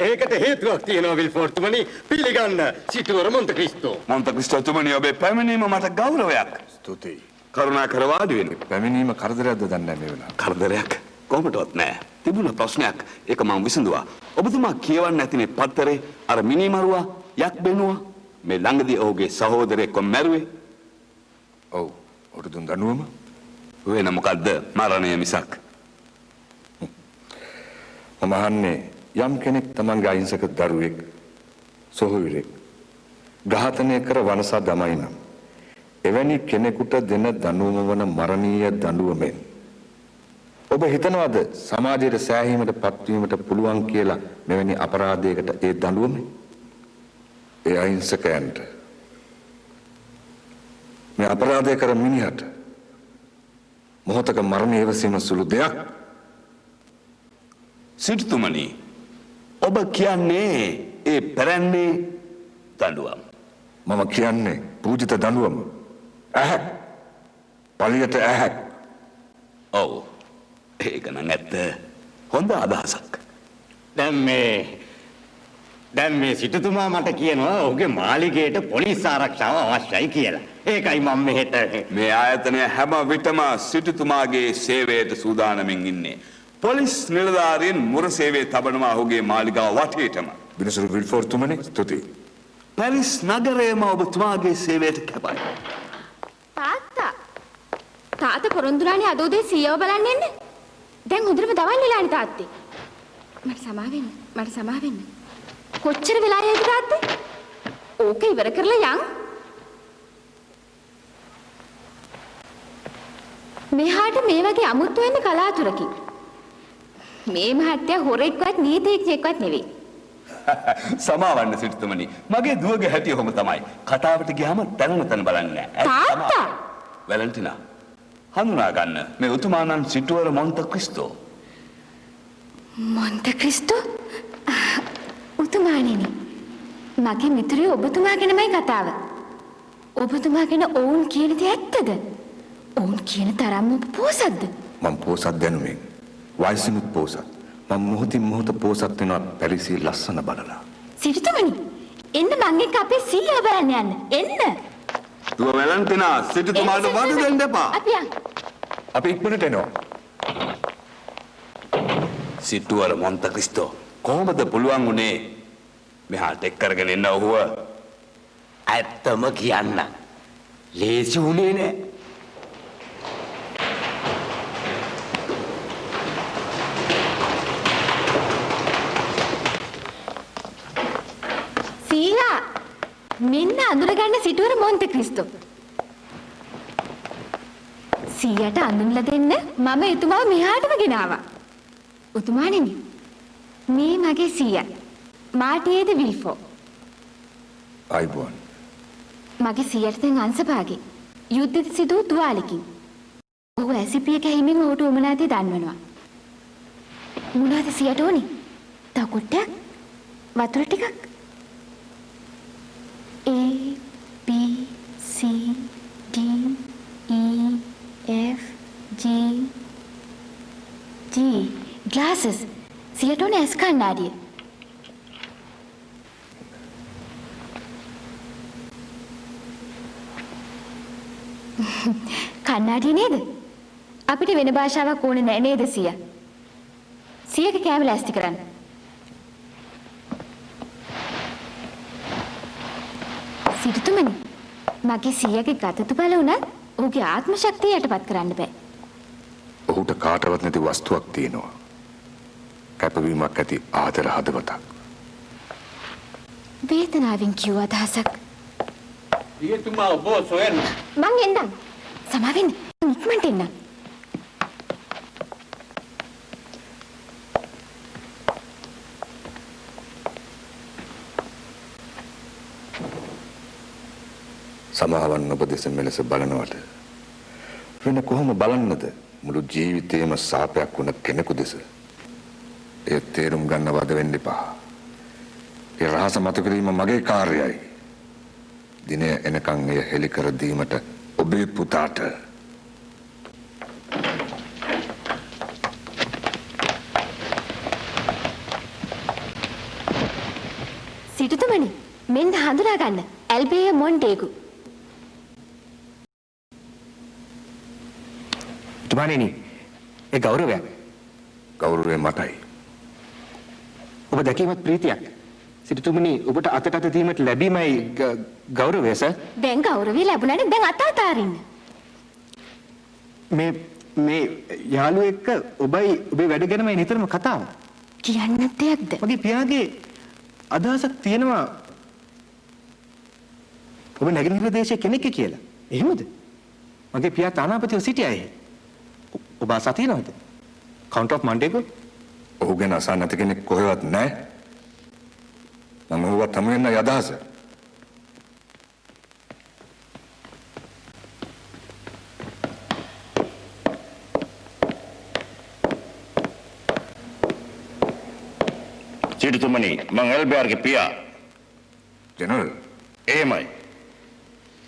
ඒකට හේතුවක් තියෙනවා විල්ෆෝඩ් තුමනි. පිළිගන්න සිටුවර මොන්ටි ක්‍රිස්ටෝ.
මොන්ටි ක්‍රිස්ටෝ තුමනි ඔබේ පැමිණීම මට ගෞරවයක්.
ස්තුතියි.
කරුණාකර වාඩි වෙන්න.
පැමිණීම කරදරයක්ද දන්නේ නැහැ මේ වෙලාවට.
කරදරයක් කොහොමදවත් නෑ. තිබුණ ප්‍රශ්නයක් ඒක මම විසඳුවා. ඔබතුමා කියවන්න නැතිනේ පත්තරේ අර මිනිමරුවා යක් බෙනුවා මේ ළඟදී ඔහුගේ සහෝදරයෙක්ව මැරුවේ.
ඔව්. ඔට දුන් දනුවම
වෙන මොකද්ද මරණය මිසක්.
මම අහන්නේ යම් කෙනෙක් තමන්ගේ අහිංසක දරුවෙක් සොහොයුරෙක් ඝාතනය කර වනසා දමයි නම් එවැනි කෙනෙකුට දෙන දඬුවම වන මරණීය දඬුවමෙන් ඔබ හිතනවාද සමාජයේ සෑහීමට පත්වීමට පුළුවන් කියලා මෙවැනි අපරාධයකට ඒ දඬුවම ඒ අහිංසකයන්ට මේ අපරාධය කර මිනිහට මොහොතක මරණය ඉවසීම සුළු දෙයක්.
සිටුතුමනි ඔබ කියන්නේ ඒ පැරැන්නේ දඬුවම්.
මම කියන්නේ පූජිත දඬුවම. ඇහැක්. පලියට ඇහැක්.
ඔව්. ඒක නම් ඇත්ත. හොඳ අදහසක්.
දැන් මේ සිටුතුමා මට කියනවා ඔහුගේ මාලිගයට පොලිස් ආරක්ෂාව අවශ්‍යයි කියලා. ඒකයි මම මෙහෙට
මේ ආයතනය හැම විටම සිටුතුමාගේ සේවයට සූදානමින් ඉන්නේ. පොලිස් නිලධාරීන් මුර සේවයේ තබනවා ඔහුගේ මාලිගාව වටේටම.
විනිසුරු විල්ෆෝර්ඩ් තුමනි ස්තුතියි.
පැරිස් නගරයම ඔබතුමාගේ සේවයට කැපයි.
තාත්තා පොරොන්දුරානේ අද උදේ සීයව බලන්න එන්නේ. දැන් හොඳටම දවල් වෙලානේ තාත්තේ. මට සමා වෙන්න. කොච්චර වෙලා යයිද තාත්තේ? ඕක ඉවර කරලා යන්. මෙහාට මේ වගේ අමුතු වෙන්න කලාතුරකින්. මේ මහත්තයා හොරෙක්වත් නීතිඥයෙක්වත් නෙවෙයි.
සමාවන්න සිටුතුමනි. මගේ දුවගේ හැටි ඔහොම තමයි. කතාවට ගියාම තැන බලන්නේ නැහැ.
තාත්තා!
වැලන්ටිනා. හඳුනා ගන්න මේ උතුමාණන් සිටුවර මොන්ත ක්‍රිස්තෝ.
මොන්ත ක්‍රිස්තෝ? උතුමාණෙනි. මගේ මිතුරිය ඔබතුමා ගැනමයි කතාව. ඔබතුමා ගැන ඔවුන් කියන දේ ඇත්තද? ඔවුන් කියන තරම්ම ඔබ පෝසත්ද?
මම පෝසත් දැනුමෙන්. වයසිනුත් පෝසත්. මම මොහොතින් මොහොත පෝසත් වෙනවා පැරිසියේ ලස්සන බලලා.
සිටුතුමනි, එන්න මං එක්ක අපේ සීයා බලන්න යන්න. එන්න.
දුව වැලන්ටිනා සිටුතුමාට වඩු දෙන්න එපා.
අපි ඉක්මනට එනවා.
සිටුවර මොන්ත ක්‍රිස්තෝ කොහොමද පුළුවන් උනේ මෙහාට එක් කරගෙන එන්න ඔහුව?
ඇත්තම කියන්න. ලේසි උනේ නෑ.
සීයා, මෙන්න අඳුරගන්න සිටුවර මොන්ත ක්‍රිස්තෝ. සීයාට අඳුන්ලා දෙන්න මම එතුමාව මෙහාටම ගෙනාවා. උතුමාණෙනි, මේ මගේ සීයා. මාටියේද විල්ෆෝ.
අයිබෝන්.
මගේ සීයාට දැන් අංශභාගේ. යුද්ධෙදි සිදු වූ තුවාලකින්. ඔහු ඇසිපිය කැහිමින් ඔහුට උමනාදී දන්වනවා. මොනවද සීයාට ඕනි? තව කොටයක්? වතුර ටිකක්? A B C D E F G G glasses. සියට ඕනේ ඇස් කණ්ණාඩිය. කණ්ණාඩිය නේද? අපිට වෙන භාෂාවක් ඕනේ නැහැ නේද සියා? සියගේ කැම ලෑස්ති කරන්න. සිටුතුමනි, මගේ සියගේ ගතතු බල උනත් ඔහුගේ ආත්ම ශක්තිය යටපත් කරන්න බෑ.
ඔහුට කාටවත් නැති වස්තුවක් තියෙනවා. කැපවීමක් ඇති ආදර හදවතක්.
වේදනාවෙන් කිව්ව අදහසක්.
ඊතුමා ඔබ සොයන්න.
මං එන්නම්. සමාවෙන්න. ඉක්මනට එන්නම්.
සමාවන්න ඔබ දෙස මෙලෙස බලනවට වෙන කොහොම බලන්නද මුළු ජීවිතේම සාපයක් වුණ කෙනෙකු දෙස. ඒ තේරුම් ගන්න වද වෙන්න එපා. ඒ රහස මතු කිරීම මගේ කාර්යයයි. දිනය එනකන් එය හෙළි කර දීමට ඔබේ පුතාට
සිටුතුමනි, මෙන්න හඳුනා ගන්න. ඇල්බේය මොන්ටේගු.
තුමාණෙනි, ඒ ගෞරවයක්.
ගෞරවය මටයි.
ඔබ දැකීමත් ප්‍රීතියක්. සිටුතුමනි, ඔබට අතට දීමට ලැබීමයි ගෞරවය සර්.
දැන් ගෞරවය ලැබුණානේ, දැන් අත අතාරින්න.
මේ යාළුවෙක් එක්ක ඔබයි ඔබේ වැඩ ගැනමයි නිතරම කතාව.
කියන්නත් දෙයක්ද?
මගේ පියාගේ අදහසක් තියෙනවා ඔබ නැගෙනහිර දේශයේ කෙනෙක් කියලා. එහෙමද? මගේ පියා තානාපතිව සිටියා. ඔබ අසා තියෙනවද? Count of Mondego?
ඔහු ගැන අසා නැති කෙනෙක් කොහෙවත් නැහැ. මම ඔහුවත් හමු වෙන්න යදහස.
සිටුතුමනි මං එල්බයාර්ගේ පියා.
ජනරල්
එහෙමයි.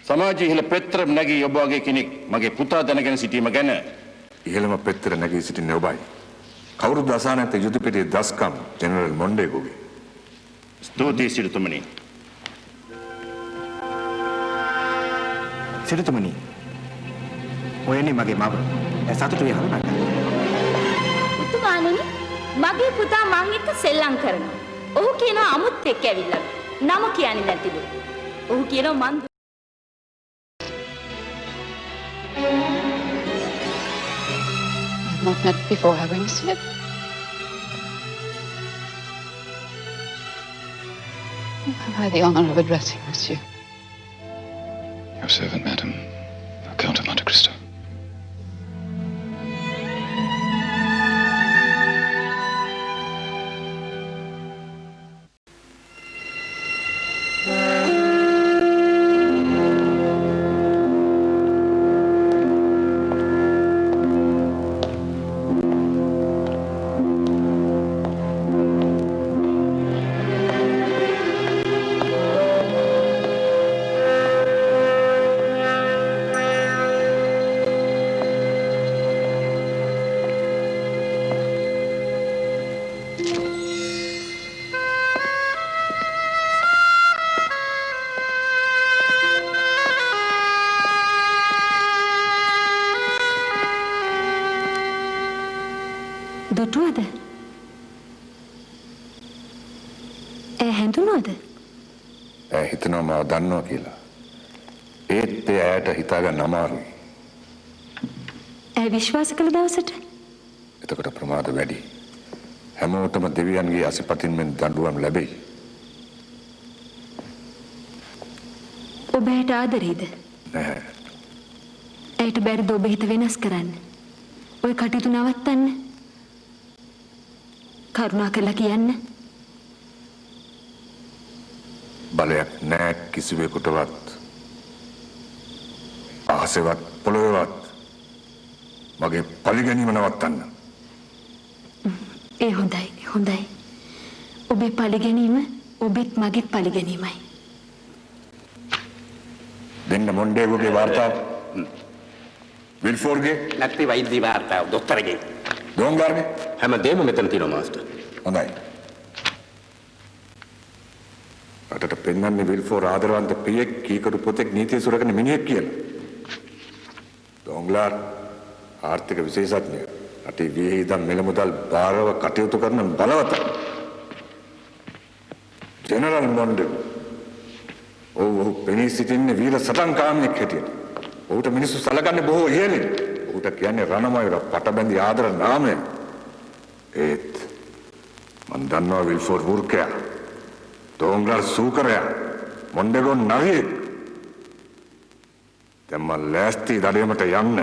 සමාජයේ ඉහළ පෙත්තරම් නැගී ඔබ වගේ කෙනෙක් මගේ පුතා දැනගෙන සිටීම ගැන
ඉහළම පෙත්තර නැගී සිටින්නේ ඔබයි. කවුරුද අසා නැත යුද පිටියේ දස්කම් ජනරල් මොන්ඩේගෝගේ.
ස්තුතියි සිටුතුමනි.
සිටුතුමනි. ඔයනේ මගේ මව. සතුටු වෙ හරුණා.
පුතුමාණනි මගේ පුතා මං එක්ක සෙල්ලම් කරනවා. ඔහු කියනවා අමුත් එක්ක ඇවිල්ලා. නම කියන්නේ නැතිලු. ඔහු කියනවා මං
Not met before, have we, monsieur? Have I the honor of addressing monsieur?
Your servant, madam, the Count of Monte Cristo.
දුටුවද? හැඳුනවද?
හිතනවා මාව දන්නවා කියලා. ඒත් ඒ ඇයට හිතාගන්න අමාරුයි.
විශ්වාස කළ දවසට?
එතකොට ප්‍රමාද වැඩි. හැමෝටම දෙවියන්ගේ අසිපතින් මෙන් දඬුවම් ලැබෙයි.
ඔබ ඇයට ආදරේද?
නැහැ.
ඇයට බැරිද ඔබ හිත වෙනස් කරන්න? ඔය කටයුතු නවත්තන්න? කරුණා කරලා කියන්න.
බලයක් නෑ කිසිවෙකුටවත්. අහසෙවත් පොළොවේවත් මගේ පරිගැනීම නවත්තන්න.
ඒ හොඳයි. ඔබේ පරිගැනීම ඔබෙත් මගේත් පරිගැනීමයි.
දෙන්න මොන්ඩේගෝගේ වාර්තාව. විල්ෆෝර්ගේ
නැත්නම් වෛද්‍ය වාර්තාව දොස්තරගේ.
දෝංගාර්ගේ
හැමදේම මෙතන තියෙනවා මාස්ටර්.
හොඳයි. රටට පෙන්වන්නේ විල්ෆෝර් ආදරවන්ත පියෙක් කීකරු පොතෙක් නීතිය සුරකන මිනිහෙක් කියලා. දෝංග්ලාර් ආර්ථික විශේෂඥය. රටේ වියහිදම් මිල මුදල් භාරව කටයුතු කරන බලවත. ජෙනරල් මොන්ඩේගෝ. ඔහු පෙනී සිටින්නේ වීර සටන්කාමියෙක් හැටියට. ඔහුට මිනිස්සු සලකන්නේ බොහෝ ඉහළින්. ඔහුට කියන්නේ රණමයුර පටබැඳි ආදර නාමය. ඒත් මන් දන්නවා විල්ෆෝර් වුර්කයා. දෝංග්ලාර් සූකරයා. මොන්ඩේගෝ නරියෙක්. දැන් මම ලෑස්ති දඩයමට යන්න.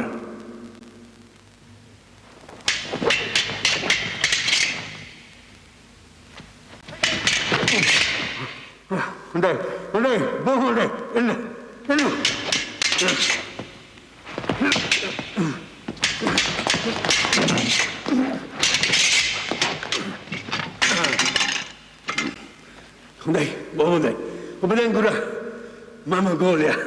හොඳයි බොහොම හොඳයි එන්න හොඳයි බොහොම හොඳයි ඔබ දැන් ගුරා මම ගෝලයා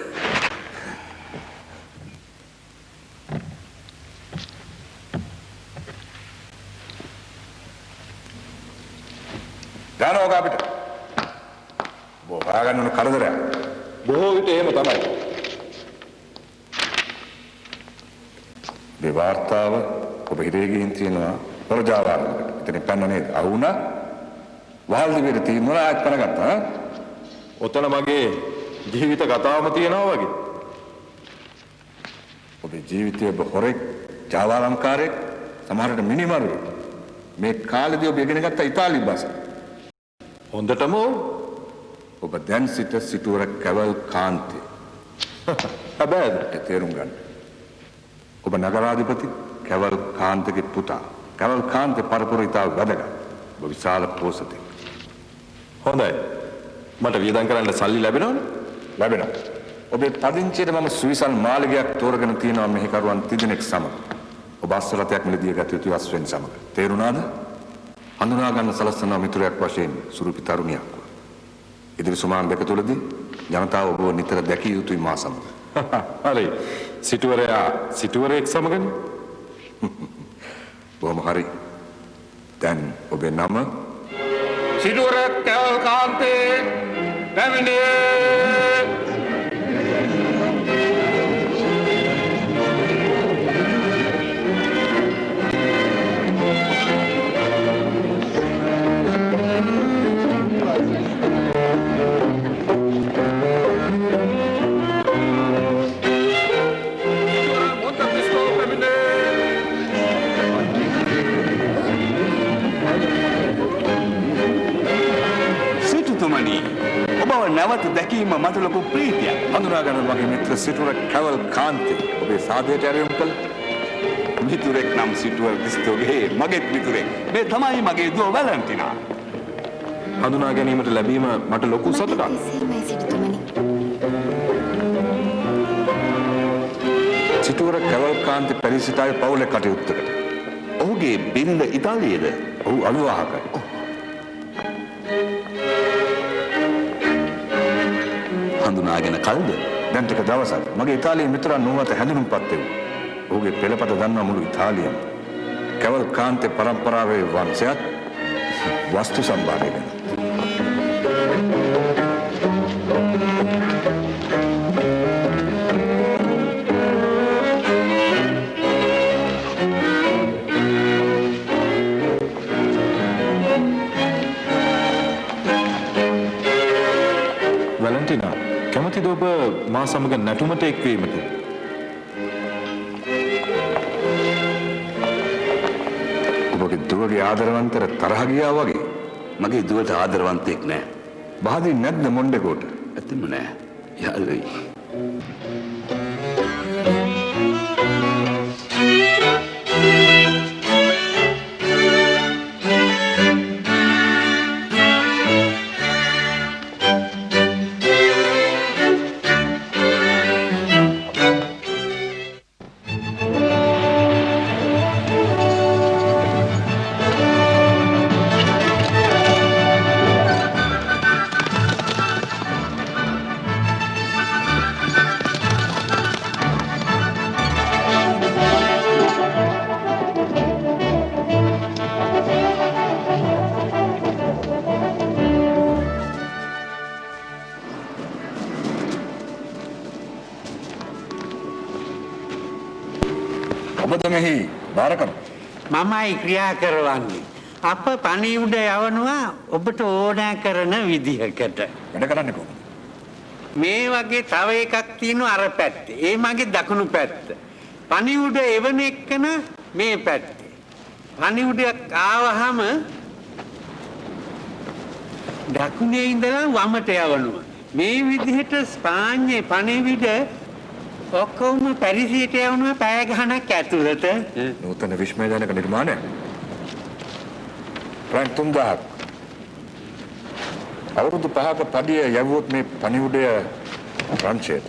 දානවා අපිට බොහාගන්න ඕන කරදරයක්
බොහෝ විට එහෙම තමයි
මේ වාර්තාව ඔබ හිතේ ගින් තියෙනවා ප්‍රජාවාරණයකට. ඉතින් පැන්න නේද? අහුණා වහල් දිවියට තියෙනවා ආයෙත් පනගත්තා.
ඔතන මගේ ජීවිත කතාවම තියෙනවා වගේ.
ඔබේ ජීවිතයේ ඔබ හොරෙක්, ජාවාරම්කාරයෙක්, සමහරට මිනිමරුවෙක්. මේ කාලේදී ඔබ ඉගෙන ගත්ත ඉතාලි භාෂාව.
හොඳටම
ඔබ දැන් සිට සිටුවර කැවල් කාන්තේ.
හැබැයි
ඒ තේරුම් ගන්න. ඔබ නගරාධිපති කැවල් කාන්තගේ පුතා. කැවල් කාන්තේ පරපුර ඉතා වැදගත්. ඔබ විශාල පෝසතෙක්.
හොඳයි. මට වියදම් කරන්න සල්ලි ලැබෙනවද?
ලැබෙනවා. ඔබේ පදිංචියට මම සුවිසල් මාලිගයක් තෝරගෙන තියෙනවා මෙහෙකරුවන් 3 දෙනෙක් සමග. ඔබ අස්වලතයක් මිලදී ගත යුතු අස්වෙන් සමග. තේරුණාද? හඳුනා ගන්න සලස්වන මිතුරයක් වශයෙන් සුරුපි තරුණියක්. ඉදිරි සුමාන දෙක තුලදී ජනතාව ඔබව නිතර දැකිය යුතුයි මා සමග.
හරි. සිටුවරයෙක් සමගනේ.
බොහොම හරි. දැන් ඔබේ නම
සිටුවර කැවල් කාන්තේ පැමිණේ.
ඔබව නැවත දැකීම මට ලොකු ප්‍රීතියක්.
හඳුනා ගන්න මගේ මිත්‍ර සිටුවර කැවල් කාන්තේ ඔබේ සාදයට ඇරයුම් කළ
මිතුරෙක් නම් සිටුවර ක්‍රිස්තෝගේ මගේත් මිතුරෙක්. මේ තමයි මගේ දුව වැලන්ටිනා.
හඳුනා ගැනීමට ලැබීම මට ලොකු සතුටක්.
එසේමයි සිටුතුමනි.
සිටුවර කැවල් කාන්තේ පැරිස් සිටාවේ පවුලේ කටයුත්තකට.
ඔහුගේ බිරිඳ ඉතාලියේද?
ඔහු අනුවාහකයි.
හඳුනාගෙන කල්ද?
දැන් ටික දවසක් මගේ ඉතාලියේ මිතුරන් නුවත හැඳුනුම්පත් වෙව්වා. ඔහුගේ පෙළපත දන්නා මුළු ඉතාලියම. කැවල් කාන්තේ පරම්පරාවේ වංශයත් වස්තු සම්භාරය ගැන.
වැලන්ටිනා කැමතිද ඔබ මා සමග නැටුමට එක්වීමට?
ඔබගේ දුවගේ ආදරවන්තර තරහ ගියා වගේ.
මගේ දුවට ආදරවන්තයෙක් නෑ.
බහදින් නැද්ද මොණ්ඩේකොට?
ඇත්තම නෑ. යාළුවයි.
ඔබද මෙහි බාරකරු?
මමයි ක්‍රියා කරවන්නේ. අප පණිවුඩ යවනවා ඔබට ඕනෑ කරන විදිහකට.
වැඩ කරන්නේ කොහොමද?
මේ වගේ තව එකක් තියෙනවා අර පැත්තේ. ඒ මගේ දකුණු පැත්ත. පණිවුඩ එවන එක්කන මේ පැත්තේ. පණිවුඩයක් ආවහම දකුණේ ඉඳලා වමට යවනවා. මේ විදිහට ස්පාඤ්ඤේ පණිවිඩ ඔක්කොම පැරිසියට යවනවා පැය ගණනක් ඇතුළත.
නූතන විශ්මයජනක නිර්මාණයක්. ප්‍රාන් 3000ක්. අවුරුදු 5ක පඩිය යවුවොත් මේ පණිවුඩය ප්‍රංශයට.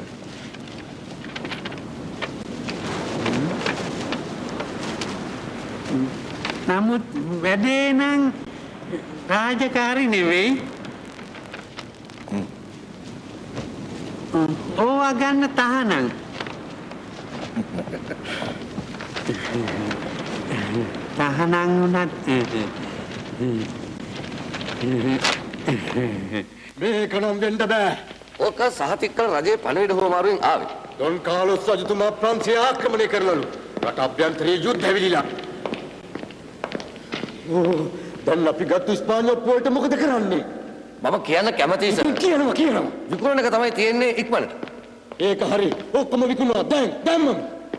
නමුත් වැඩේ නම් රාජකාරි නෙවෙයි. ඕවා ගන්න තහනම්. තහනම් උනත්
මේක නම් වෙන්න බෑ.
ඕක සහතික කළ රජයේ පණිවිඩ හොමාරුවෙන් ආවේ.
ඩොන් කාලොස් රජතුමා ප්‍රංශය ආක්‍රමණය කරලලු. රට අභ්‍යන්තරයේ යුද්ධ ඇවිලිලා. දැන් අපි ගත්තු ස්පාඤ්ඤ ඔප්පුවට මොකද කරන්නේ?
මම කියන්න කැමතියි සර්.
කියනවා.
විකුණන එක තමයි තියෙන්නේ ඉක්මනට.
ඒක හරි. ඔක්කොම විකුණුවා. දැන්මම.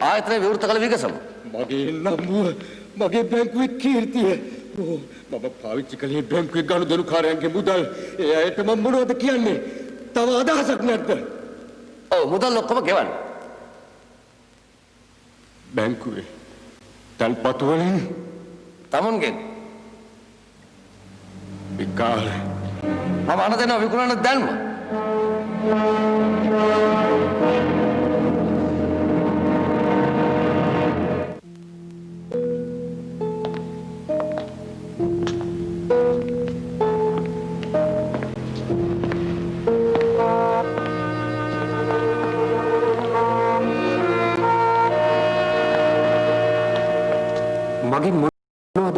ආයතනය විවෘත කළ විගසම.
මගේ නම්මුව මගේ බැංකුවේ කීර්තිය. මම පාවිච්චි කළේ බැංකුවේ ගනුදෙනුකාරයන්ගේ මුදල්. ඒ අයට මම මොනවද කියන්නේ? තව අදහසක් නැද්ද?
ඔව් මුදල් ඔක්කොම ගෙවන්න.
බැංකුවේ තල්පත් වලින්
තමුන්ගෙන්
විකාර
මම අන දෙනවා විකුණන්න දැන්ම.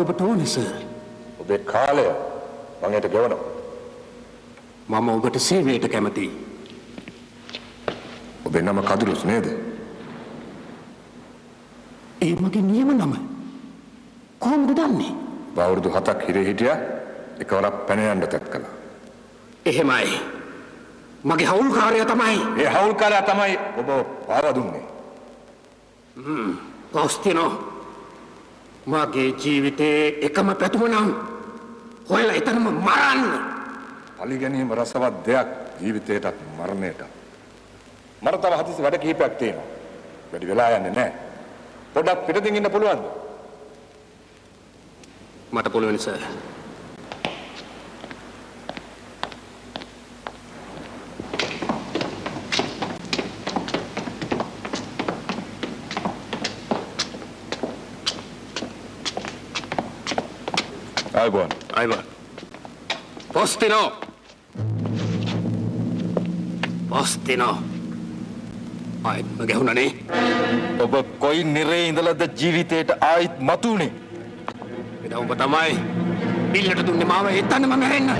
ඔබට ඕනේ සර්?
ඔබේ කාලය මම ඒට ගෙවනවා.
මම ඔබට සේවයට කැමතියි.
ඔබේ නම කදුලුස් නේද?
ඒ මගේ නියම නම. කොහොමද දන්නේ?
අවුරුදු 7ක් හිරේ හිටියා. එකවරක් පැන යන්න තත් කළා.
එහෙමයි. මගේ හවුල්කාරයා තමයි.
ඒ හවුල්කාරයා තමයි ඔබ පාවා දුන්නේ.
පොස්තිනෝ. මගේ ජීවිතේ එකම පැතුම නම් හොයලා එතනම මරන්න.
පලි ගැනීම රසවත් දෙයක් ජීවිතේටත් මරණයටත්. මට තව හදිසි වැඩ කිහිපයක් තියෙනවා. වැඩි වෙලා යන්නේ නැහැ. පොඩ්ඩක් පිටතින් ඉන්න පුළුවන්ද?
මට පුළුවන් සර්.
අයිබෝන්.
පොස්තිනෝ. පොස්තිනෝ. ආයෙත් ගැහුණනේ.
ඔබ කොයි නිරේ ඉඳලාද ජීවිතේට ආයිත් මතුනේ?
එදා ඔබ තමයි බිල්ලට දුන්නේ මාව එතනම මැරෙන්න.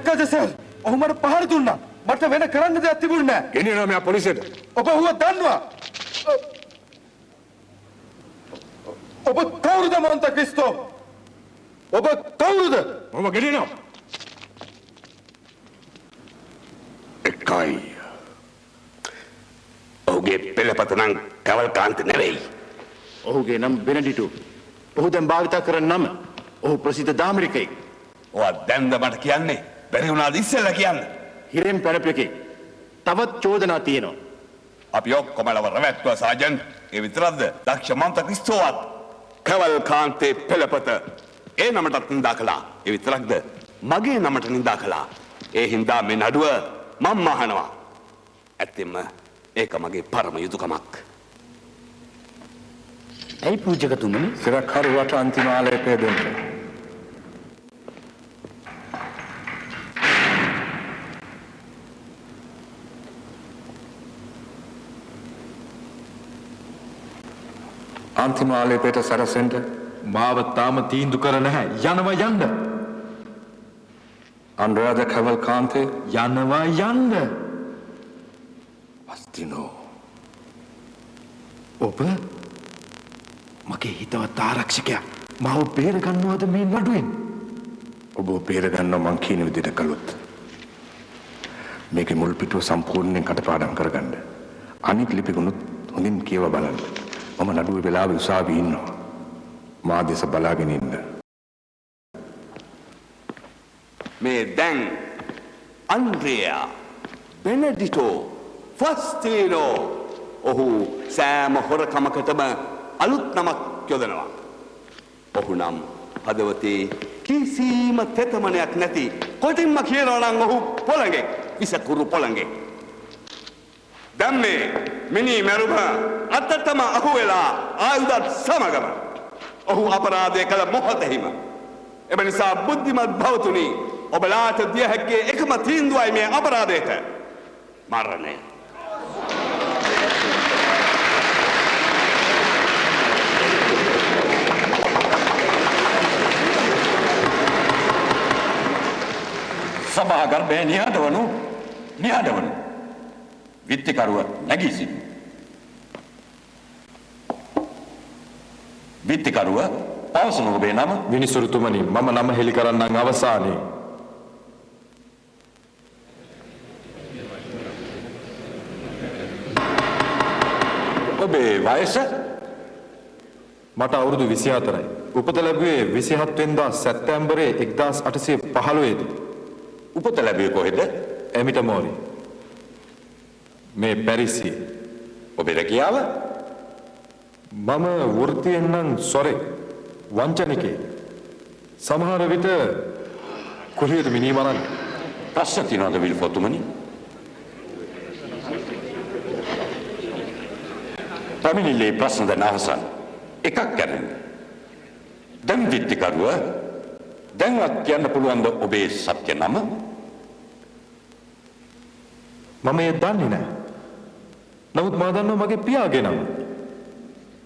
දැක්කද සර්? ඔහු මට පහර දුන්නා. මට වෙන කරන්න දෙයක් තිබුණේ නැහැ.
ගෙනියනවා මෙයා පොලිසියට.
ඔබ ඔහුව දන්නවා. ඔබ කවුරුද මොන්ත ක්‍රිස්තෝ? ඔබ කවුරුද?
ඔබ ගෙනියනවා.
එකයි. ඔහුගේ පෙළපත නම් කවල්කාන්ත නෙවෙයි.
ඔහුගේ නම් බෙනඩිටු. ඔහු දැන් භාවිත කරන නම. ඔහු ප්‍රසිද්ධ දාමරිකයෙක්.
ඔයා දැන්ද මට කියන්නේ? බැරි වුණාද ඉස්සෙල්ලා කියන්න?
හිරෙන් පැනපෙකේ. තවත් චෝදනා තියෙනවා.
අපි ඔක්කොම ලව රැවැත්තුවා සාජන්. ඒ විතරක්ද? දක්ෂ මන්ත ක්‍රිස්තෝවත් කවල්කාන්තේ පෙළපත ඒ නමටත් නින්දා කළා. ඒ විතරක්ද? මගේ නමට නින්දා කළා. ඒ හින්දා මේ නඩුව මම අහනවා. ඇත්තෙන්ම ඒක මගේ පරම යුතුයකමක්.
ඇයි පූජකතුමනි?
සිරකරුවට අන්තිම ආලේපය දෙන්න. අන්තිම ආලේපයට සරසෙන්න
මාව තාම තීන්දුව කර නැහැ. යනවා යන්න.
අනුරාධ කවල්කාන්තේ
යනවා යන්න.
අස්තිනෝ.
ඔබ මගේ හිතවත් ආරක්ෂකයා මාව බේර ගන්නවද මේ නඩුවෙන්?
ඔබ බේර ගන්නවා මං කියන විදිහට කළොත්. මේකේ මුල් පිටුව සම්පූර්ණයෙන් කටපාඩම් කරගන්න. අනිත් ලිපිගුණුත් හොඳින් කියව බලන්න. මම නඩුවේ වෙලාවෙ උසාවියේ ඉන්නවා. මා දෙස බලාගෙන ඉන්න.
මේ දැන් අන්ද්‍රියා බෙනඩිටෝ ෆස්ටීනෝ. ඔහු සෑම හොරකමකටම අලුත් නමක් යොදනවා. ඔහු නම් හදවතේ කිසිම තෙතමනයක් නැති කොටින්ම කියනවා නම් ඔහු පොළඟෙක්, විසකුරු පොළඟෙක්. දැන් මේ මිනි මැරුම අතටම අහු වෙලා ආයුධත් සමගම ඔහු අපරාධය කළ මොහොතෙහිම. එම නිසා බුද්ධිමත් භවතුනි, ඔබලාට දිය හැක්කේ එකම තීන්දුවයි මේ අපරාධයට මරණය.
සභාගර්භය නිහඬවනු විත්තිකරුව නැගී සිටින. විත්තිකරුව පවසන ඔබේ නම?
විනිසුරුතුමනි, මම නම හෙළි කරන්නම් අවසානයේ.
ඔබේ වයස?
මට අවුරුදු 24යි. උපත ලැබුවේ 27 වෙනිදා සැප්තැම්බරයේ 1815 දී.
උපත ලැබුවේ කොහෙද?
එමිටමෝරි. මේ පැරිසියේ.
ඔබේ රැකියාව?
මම වෘත්තියෙන් නම් සොරෙක්, වංචනිකයෙක්. සමහර විට කුලියට මිනී මරන්න.
ප්‍රශ්න තියනවාද විල්ෆෝතුමනි? පැමිණිල්ලේ ප්‍රශ්න දැන් අවසන්. එකක් කරන්න. දැන් විත්තිකරුව, දැන්වත් කියන්න පුළුවන්ද ඔබේ සත්‍ය නම?
මම ඒ දන්නේ නැහැ. නමුත් මා දන්නවා මගේ පියාගේ නම.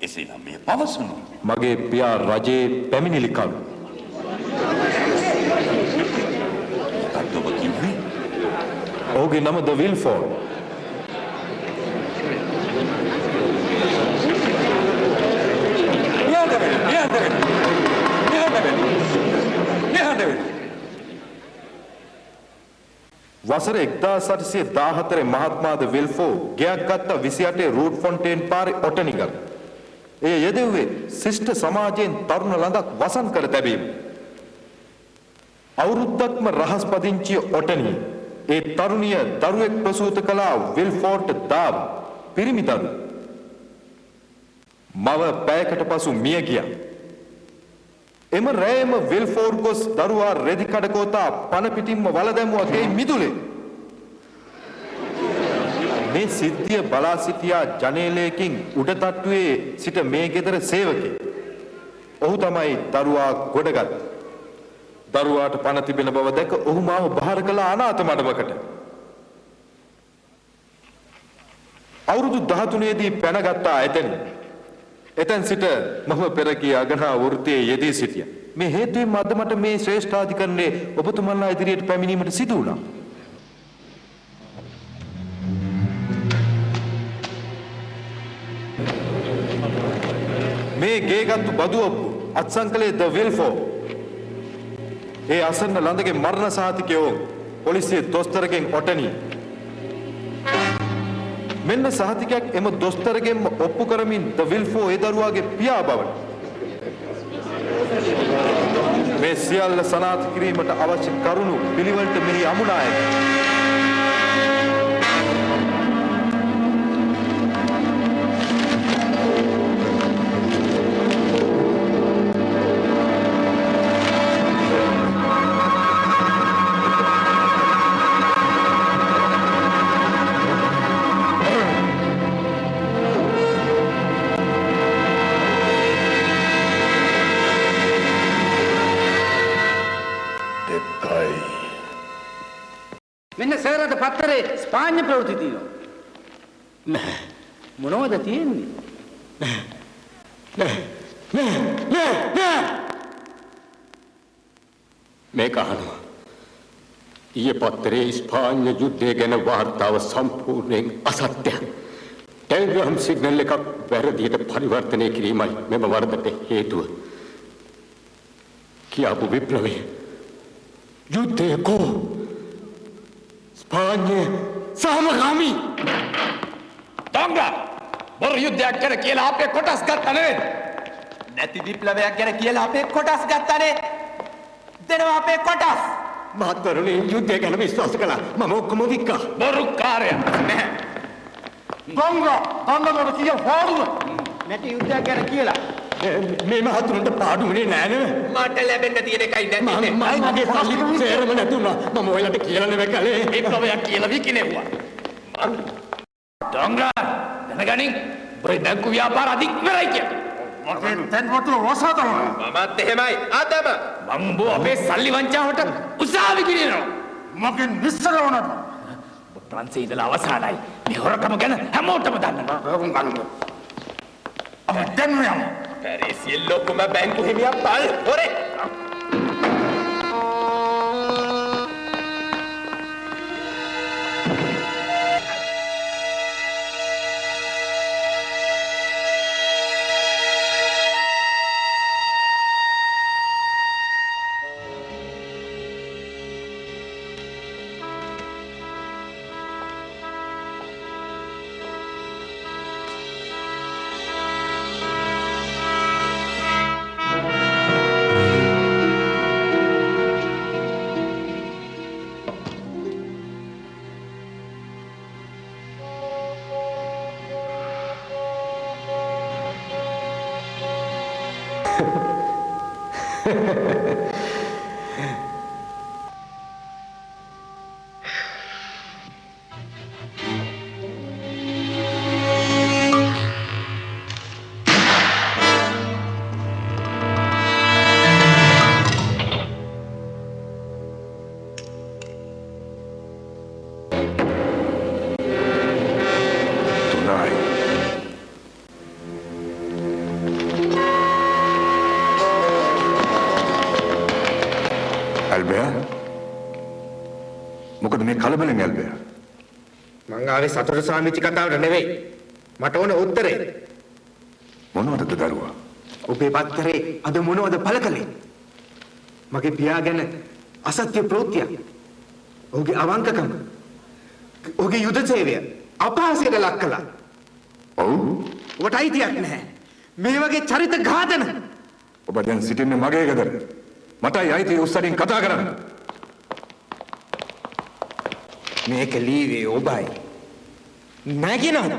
එසේනම් මේ පවසනු.
මගේ පියා රජයේ පැමිණිලිකරු.
මොකක්ද ඔබ කිව්වේ?
ඔහුගේ නම ද විල්ෆෝඩ්. වසර 1814 මහත්මා ද විල්ෆෝ ගෙයක් ගත්ත 28 රූට් ෆොන්ටේන් පාරේ ඔටනිගල. එය යෙදුවේ ශිෂ්ට සමාජයෙන් තරුණ ළඟක් වසන් කර තැබීම. අවුරුද්දක්ම රහස් පදිංචිය ඔටනිය ඒ තරුණිය දරුවෙක් ප්‍රසූත කළා විල්ෆෝඩ් දාව පිරිමි දරු. මව පැයකට පසු මිය ගියා. එම රෑම විල්ෆෝඩ් ගොස් දරුවා රෙදි කඩකෝතා පන පිටින්ම වල දැමුවා ගෙයි මිදුලේ. මේ සිද්ධිය බලා සිටියා ජනේලයකින් උඩ තට්ටුවේ සිට මේ ගෙදර සේවකෙක්. ඔහු තමයි දරුවා ගොඩගත්තේ. දරුවාට පන තිබෙන බව දැක ඔහු මාව බාර කළ අනාථ මඩමකට. අවුරුදු 13 දී පැනගත්තා එතන. එතෙන් සිට මම පෙර කී අගනා වෘත්තියේ යෙදී සිටියා. මේ හේතුවෙන් අද මට මේ ශ්‍රේෂ්ඨාධිකරණයේ ඔබතුමන්ලා ඉදිරියට පැමිණීමට සිදු වුණා. මේ ගේගත්තු බදුවප්පු අත්සන්කලේ ද විල්ෆෝ. ඒ අසන්න ළඳගේ මරණ සහතිකයෝ පොලිසිය දොස්තරගෙන් ඔටනි. මෙන්න සහතිකයක් එම දොස්තරගෙන්ම ඔප්පු කරමින් ද විල්ෆෝ ඒ දරුවාගේ පියා බවට. මේ සියල්ල සනාථ කිරීමට අවශ්‍ය කරුණු පිළිවෙලට මෙහි අමුණා ඇත.
මෙන්න සර් අද පත්තරේ ස්පාඤ්ඤ ප්‍රවෘත්ති තියෙනවා.
නෑ.
මොනවද තියෙන්නේ?
නෑ. මේක අහනවා. ඊයේ පත්තරේ ස්පාඤ්ඤ යුද්ධය ගැන වාර්තාව සම්පූර්ණයෙන් අසත්‍යයි. ටෙලිග්‍රෑම් සිග්නල් එකක් වැරදියට පරිවර්තනය කිරීමයි මෙම වරදට හේතුව. කියාපු විප්ලවය යුද්ධය කෝ ස්පාඤ්ඤ සාමගාමී
දොංගා බොරු යුද්ධයක් ගැන කියලා අපේ කොටස් ගත්තා නෙවෙයි. නැති විප්ලවයක් ගැන කියලා අපේ කොටස් ගත්තානේ. දෙනවා අපේ කොටස්.
මහත්වරුනි යුද්ධය ගැන විශ්වාස කළා. මම ඔක්කොම වික්කා.
බොරු කාර්යයක් නැහැ.
දොංග කිය හොරුව.
නැති යුද්ධයක් ගැන කියලා.
මේ මහතුන්ට පාඩුනේ නෑ නේ.
මට ලැබෙන්න තියෙන එකයි නැති.
මගේ සල්ලි සේරම නැතුණා. මම ඔයාලට කියලා නෙවෙයි කලේ.
එක්කවයක් කියලා විකිනෙව්වා. දොංගා දැනගනින් බයි බැංකු ව්‍යාපාර අධික ඉවරයි කියලා.
මගේ තෙන්වතු රොසතම.
මමත් එහෙමයි. අදම මම අපේ සල්ලි වංචාවට උසාවි කිරිනවා.
මගෙන් නිස්සර වුණා.
ප්‍රංශේ ඉඳලා අවසానයි. මේ හොරකම ගැන හැමෝටම දන්නවා.
අපි දැන් යමු.
පැරිසියේ ලොකුම බැංකු හිමියා පල් හොරේ.
මොකද මේ කලබලෙන් ඇල්බයා?
මං ආවේ සතර සාමිච්චි කතාවට නෙවෙයි. මට ඕන උත්තරේ.
මොනවද දරුවා?
ඔබේ පත්තරේ අද මොනවද පළ කළේ? මගේ පියා ගැන අසත්‍ය ප්‍රවෘත්තියක්. ඔහුගේ අවංකකම. ඔහුගේ යුද සේවය අපහාසයට ලක් කළා.
ඔව්.
ඔබට අයිතියක් නැහැ. මේ වගේ චරිත ඝාතන.
ඔබ දැන් සිටින්නේ මගේ ගෙදර. මටයි අයිතිය උස්සරින් කතා කරන්න.
මේක ලීවේ ඔබයි. නැගිනවද?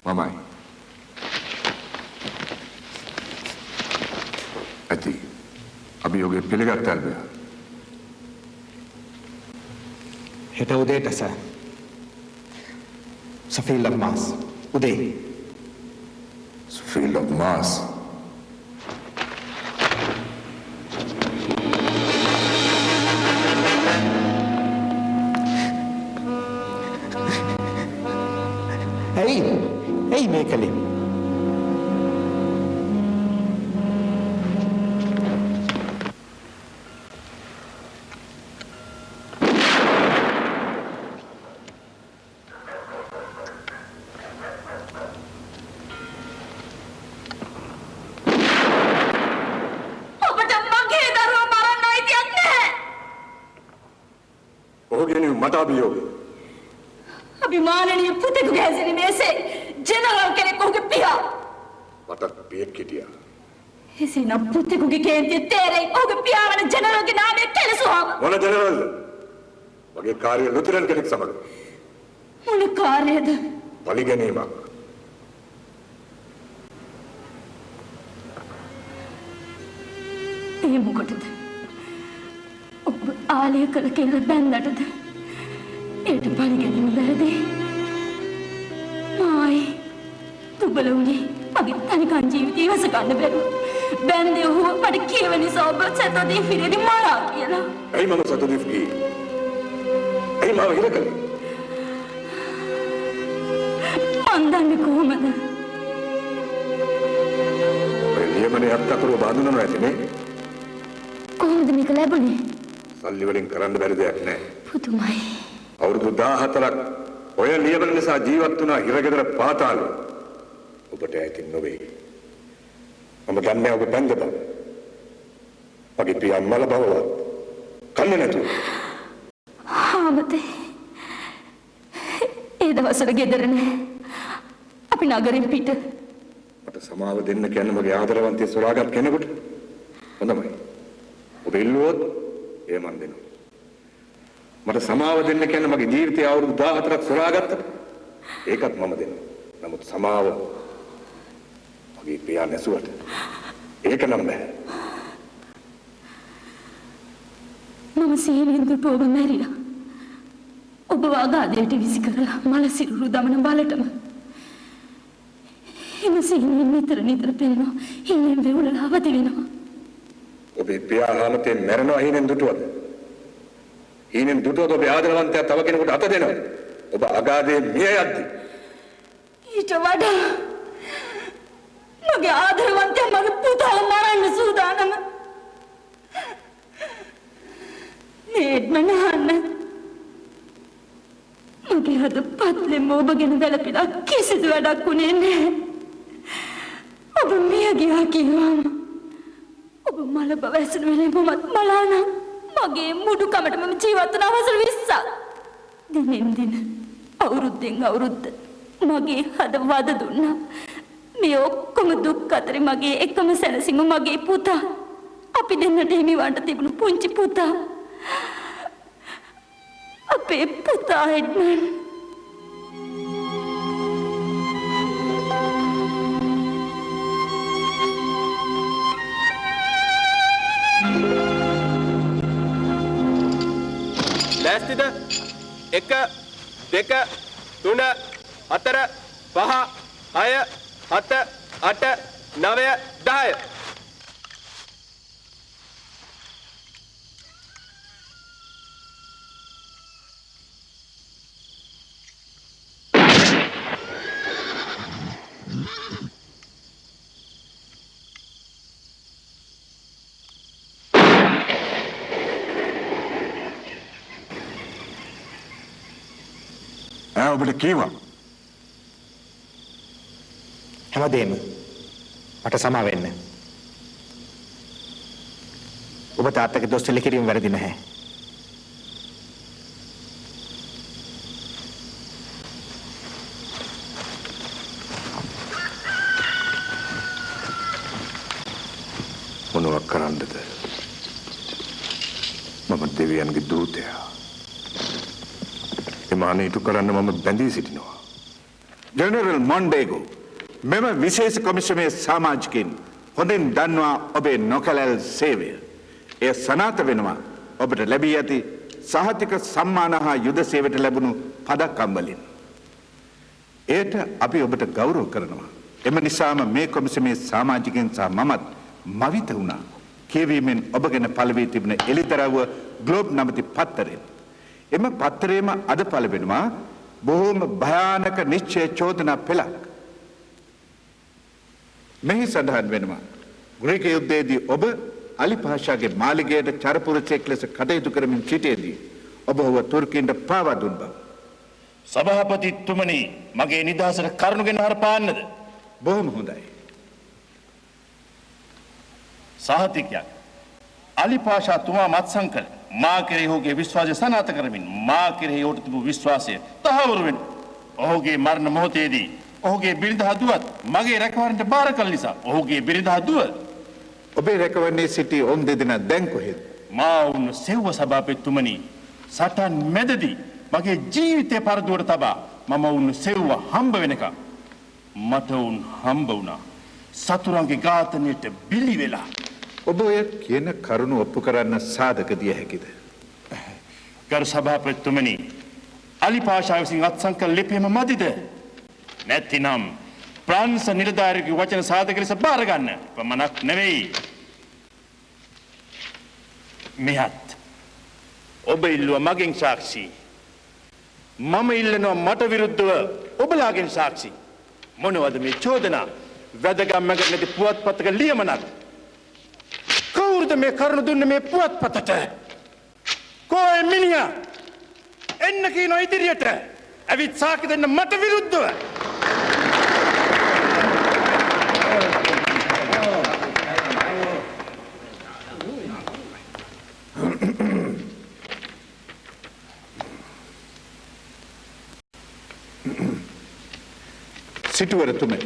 මමයි. ඇති. අභියෝගය පිළිගත්තා ඇල්බයා.
හෙට උදේට සර්. Field of Mars. උදේ.
Field of Mars.
Hey, Mekali.
මට අභියෝගය.
අභිමානනීය පුතෙකුගේ හැසිරීම මෙසේ ජෙනරල් කෙනෙක් ඔහුගේ පියා.
මට පියෙක් හිටියා.
එසේනම් පුතෙකුගේ කේන්තිය තේරෙයි ඔහුගේ පියා වන ජෙනරල්ගේ නාමය කෙලසුවාම.
මොන ජෙනරල්ද? මගේ කාර්ය ලුතිරන් කෙනෙක් සමග.
මොන කාර්යද?
පරිගැනීමක්.
ඒ මොකටද? ඔබ ආලය කළ කෙල්ල බැන්දටද? ඒට පරිගැනීම වැරදි. මායි දුබල වුණේ මගේ තනිකන් ජීවිතය ඉවස ගන්න බැරුව. බැන්දේ ඔහුව මට කියව නිසා ඔබ සතෝදී පිරේදී මරා කියලා.
ඇයි මම සතෝදී ගියේ? ඇයි මාව හිර කළේ?
මන් දන්නේ කොහොමද?
ඔය නියමනේ අත්අතුරු බඳුනනවා ඇතිනේ.
කොහොමද මේක ලැබුණේ?
සල්ලි වලින් කරන්න බැරි දෙයක් නෑ.
පුදුමයි.
අවුරුදු 14ක් ඔය නියමන නිසා ජීවත් වුණා හිරගෙදර පාතාලේ. ඔබට ඇති නොවේ. මම දන්නේ ඔබ බැඳ බව. මගේ පියා මල බව. කන්නේ නැතුව.
ආමතේ. ඒ දවස්වල ගෙදර නෑ. අපි නගරෙන් පිට.
මට සමාව දෙන්න කියන්නේ මගේ ආදරවන්තය සොරාගත් කෙනෙකුට. හොඳයි. ඔබ ඉල්ලුවොත් ඒ මන් දෙනවා. මට සමාව දෙන්න කියන්නේ මගේ ජීවිතය අවුරුදු 14ක් සොරාගත්තට ඒකත් මම දෙන්න. නමුත් සමාව මගේ පියා නැසුවට ඒක නම් බෑ.
මම සිහිනෙන් දුටු ඔබ මැරිලා. ඔබ වාගාදයට විසි කරලා මල සිරුරු දමන බලටම. එම සිහිනෙන් නිතර නිතර පෙනෙනවා. හීනෙන් වෙවුලලා අවදි වෙනවා.
ඔබේ පියා හාමතේ මැරෙනවා හීනෙන් දුටුවද? හීනෙන් දුටුවද ඔබේ ආදරවන්තයා තව කෙනෙකුට අත දෙනවද? ඔබ අගාධයේ මිය යද්දි
ඊට වඩා මගේ ආදරවන්තයා මගේ පුතාව මරන්න සූදානම. නේත්මනහන්න මගේ හද පත්ලෙම ඔබ ගැන වැළපිලා කිසිදු වැඩක් වුණේ නැහැ. ඔබ මිය ගියා කිව්වම ඔබ මල බව ඇසෙන වෙලේ මමත් මලානම් මගේ මුඩුකමට මම ජීවත් වන අවසර 20ක් දිනෙන් දින අවුරුද්දෙන් අවුරුද්ද මගේ හද වද දුන්නා. මේ ඔක්කොම දුක් අතරේ මගේ එකම සැනසීම මගේ පුතා. අපි දෙන්නට හිමිවන්ට තිබුණු පුංචි පුතා. අපේ පුතා එඩ්මන්.
ලෑස්තිද? 1 2 3 4 5 6 7 8 9 10.
ඔබට කීවා
හැමදේම මට සමා වෙන්න. ඔබ තාත්තගේ දොස් එලි කිරීම වැරදි නැහැ.
මොනවක් කරන්නද? මම දෙවියන්ගේ දූතයා. එමාන ඉටු කරන්න මම බැඳී සිටිනවා.
ජනරල් මොන්ඩේගෝ මෙම විශේෂ කොමිසමේ සමාජිකින් හොඳින් දන්නවා ඔබේ නොකැලැල් සේවය. එය සනාථ වෙනවා ඔබට ලැබී ඇති සහතික සම්මාන හා යුද සේවයට ලැබුණු පදක්කම් වලින්. එයට අපි ඔබට ගෞරව කරනවා. එම නිසාම මේ කොමිසමේ සමාජිකයන් සහ මමත් මවිත වුණා. කියවීමෙන් ඔබ ගැන පළ වී තිබෙන එළිදරව්ව ග්ලෝබ් නමැති පත්තරයෙන්. එම පත්තරේම අද පළ වෙනවා බොහෝම භයානක නිශ්චය චෝදනා පෙළක්. මෙහි සඳහන් වෙනවා ග්‍රීක යුද්ධයේදී ඔබ අලි පාෂාගේ මාලිගයට චරපුරුෂයෙක් ලෙස කටයුතු කරමින් සිටියේදී ඔබ ඔහුව තුර්කීන්ට පාවා දුන් බව.
සභාපතිතුමනි, මගේ නිදහසට කරුණු ගෙන හරපාන්නද?
බොහොම හොඳයි.
සහතිකයක් අලි පාෂා තුමා මත්සංකල මා කෙරෙහි ඔහුගේ විශ්වාසය සනාථ කරමින් මා කෙරෙහි ඔහුට තිබූ විශ්වාසය තහවුරු වෙන ඔහුගේ මරණ මොහොතේදී ඔහුගේ බිරිඳ හදුවත් මගේ රැකවරණයට බාර කළ නිසා ඔහුගේ බිරිඳ හදුව
ඔබේ රැකවරණයේ සිටි ඔවුන් දෙදෙනා දැන් කොහෙද?
මා වුණ සෙව්ව සභාපතිතුමනි, සටන් මැදදී මගේ ජීවිතේ පරදුවට තබා මම වුණ සෙව්ව හම්බ වෙනකම් මට වුණ හම්බ වුණා සතුරන්ගේ ඝාතනයට බිලි වෙලා.
ඔබ ඔය කියන කරුණ ඔප්පු කරන්න සාධක දිය හැකිද?
ගරු සභාපතිතුමනි, අලි පාෂා විසින් අත්සන්කල ලිපියම මදිද? නැතිනම් ප්‍රංශ නිලධාරියෙකුගේ වචන සාධක ලෙස බාර ගන්න පමණක් නෙවෙයි. මෙහත් ඔබ ඉල්ලුව මගෙන් සාක්ෂි. මම ඉල්ලනවා මට විරුද්ධව ඔබලාගෙන් සාක්ෂි. මොනවද මේ චෝදනා? වැදගත්මක් නැති පුවත්පතක ලියමනක්. කවුරුද මේ කරුණ දුන්නේ මේ පුවත්පතට? කොයි මිනිහා? එන්න කියනවා ඉදිරියට. ඇවිත් සාක්ෂි දෙන්න මට විරුද්ධව.
සිටුවරතුමනි,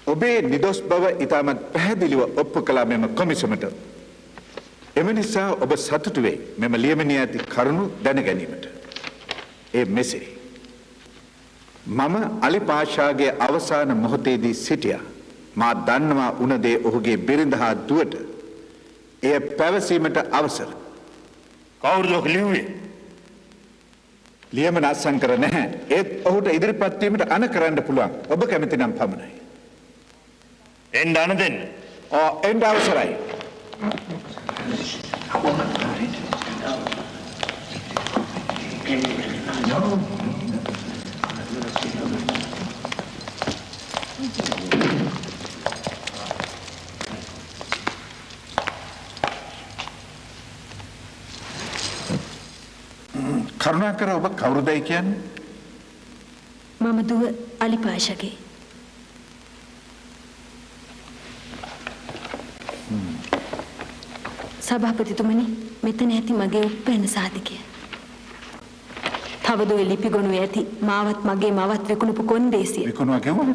ඔබේ නිදොස් බව ඉතාමත් පැහැදිලිව ඔප්පු කළා මෙම කොමිසමට. එම නිසා ඔබ සතුටු වේ මෙම ලියමනේ ඇති කරුණු දැන ගැනීමට. ඒ මෙසේ. මම අලි පාෂාගේ අවසාන මොහොතේදී සිටියා. මා දන්නවා උන දේ ඔහුගේ බිරිඳ හා දුවට. එය පැවසීමට අවසර.
කවුරුද ඔක ලිව්වේ?
ලියමන අත්සන් කර නැහැ. ඒත් ඔහුට ඉදිරිපත් වීමට අන කරන්න පුළුවන්. ඔබ කැමති නම් පමණයි.
එන්න අන දෙන්න.
එන්න අවසරයි. කරුණාකර ඔබ කවුරුදයි කියන්නේ?
මම දුව අලි පාෂාගේ. සභාපතිතුමනි, මෙතන ඇති මගේ උප්පැන්න සාධකය. තවද ඔය ලිපිගොනු ඇති මාවත් මගේ මවත් විකුණපු කොන්දේසිය.
විකුණුවා කිව්වද?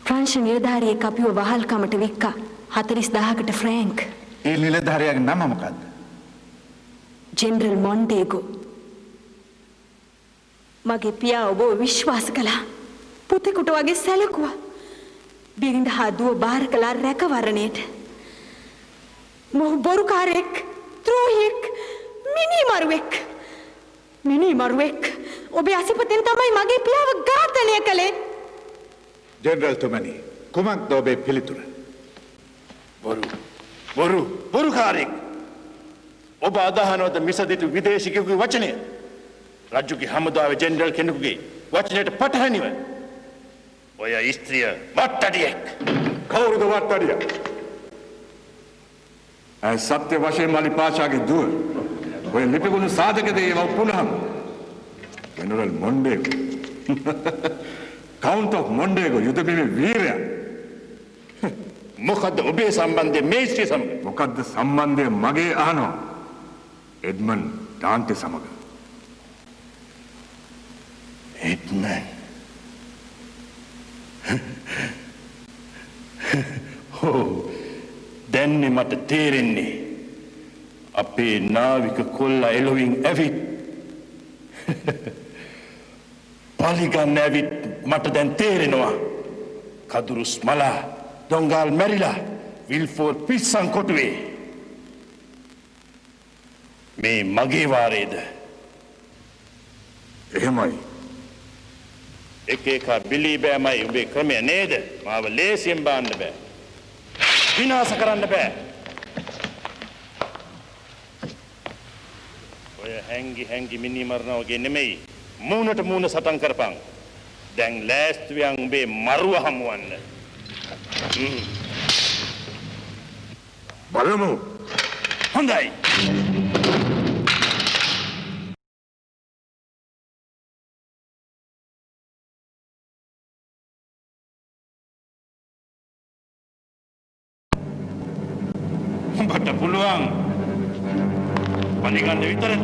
ප්‍රංශ නිලධාරියෙක් අපිව වහල්කමට වික්කා 40000කට ෆ්‍රැන්ක්.
ඒ නිලධාරියාගේ නම මොකද්ද?
ජෙනරල් මොන්ටේගෝ. මගේ පියා ඔබ විශ්වාස කළා. පුතෙකුට වගේ සැලකුවා. බිරිඳ හා දුව බාර කළා රැකවරණයට. මොහු බොරුකාරයෙක්, ද්‍රෝහියෙක්, මිනිමරුවෙක්. ඔබේ අසිපතෙන් තමයි මගේ පියාව ඝාතනය කළේ.
ජෙනරල් තුමනි, කුමක්ද ඔබේ පිළිතුර?
බොරුකාරයෙක්. ඔබ අදහනවද මිසදිටු විදේශිකයෙකුගේ වචනය? රජුගේ හමුදාවේ ජෙනරල් කෙනෙකුගේ වචනයට පටහැනිව. ඔය ස්ත්‍රිය වට්ටඩියෙක්.
කවුරුද වට්ටඩිය? ඇයි සත්‍ය වශයෙන් අලි පාෂාගේ දුව? ඔය ලිපිගුණ සාධක දේව පුනහම general Mondego. Count of Mondego යුදබිමේ වීරයා.
මොකද්ද ඔබේ සම්බන්ධය මේ ස්ත්‍රිය සමග?
මොකද්ද සම්බන්ධය මගේ අහනවා? එඩ්මන් ඩාන්ටේ සමග.
එඩ්මන් දැන්නේ මට තේරෙන්නේ අපේ නාවික කොල්ලා එළවින් ඇවිත් පලිගන්න ඇවිත් මට දැන් තේරෙනවා කදුරුස් මලා දොංගාල් මැරිලා විල්ෆෝර් පිස්සන් කොටුවේ. මේ මගේ වාරේද?
එහෙමයි.
එක බිලී බෑමයි උඹේ ක්‍රමය නේද? මාව ලේසියෙන් බාන්න බෑ. විනාශ කරන්න බෑ. ඔය හැංගි මිනි මරනවා වගේ නෙමෙයි. මූණට මූණ සටන් කරපන්. දැන් ලෑස්ති වියන් උඹේ මරුව හමුවන්න.
බලමු.
හොඳයි. උඹට පුළුවන් පලිගන්න විතරද?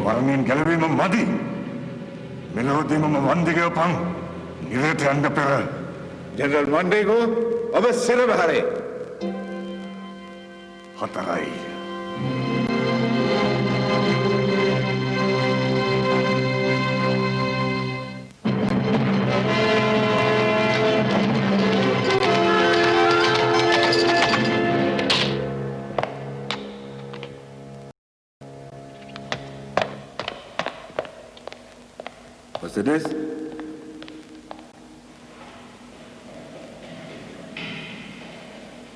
මරණයෙන් ගැලවීම මදි. මෙලොවදීම වන්දිගයපන් නිරයට යන්න පෙර.
ජෙනරල් මොන්ඩේගෝ ඔබ සිරබහරේ.
4යි.
Mercedes.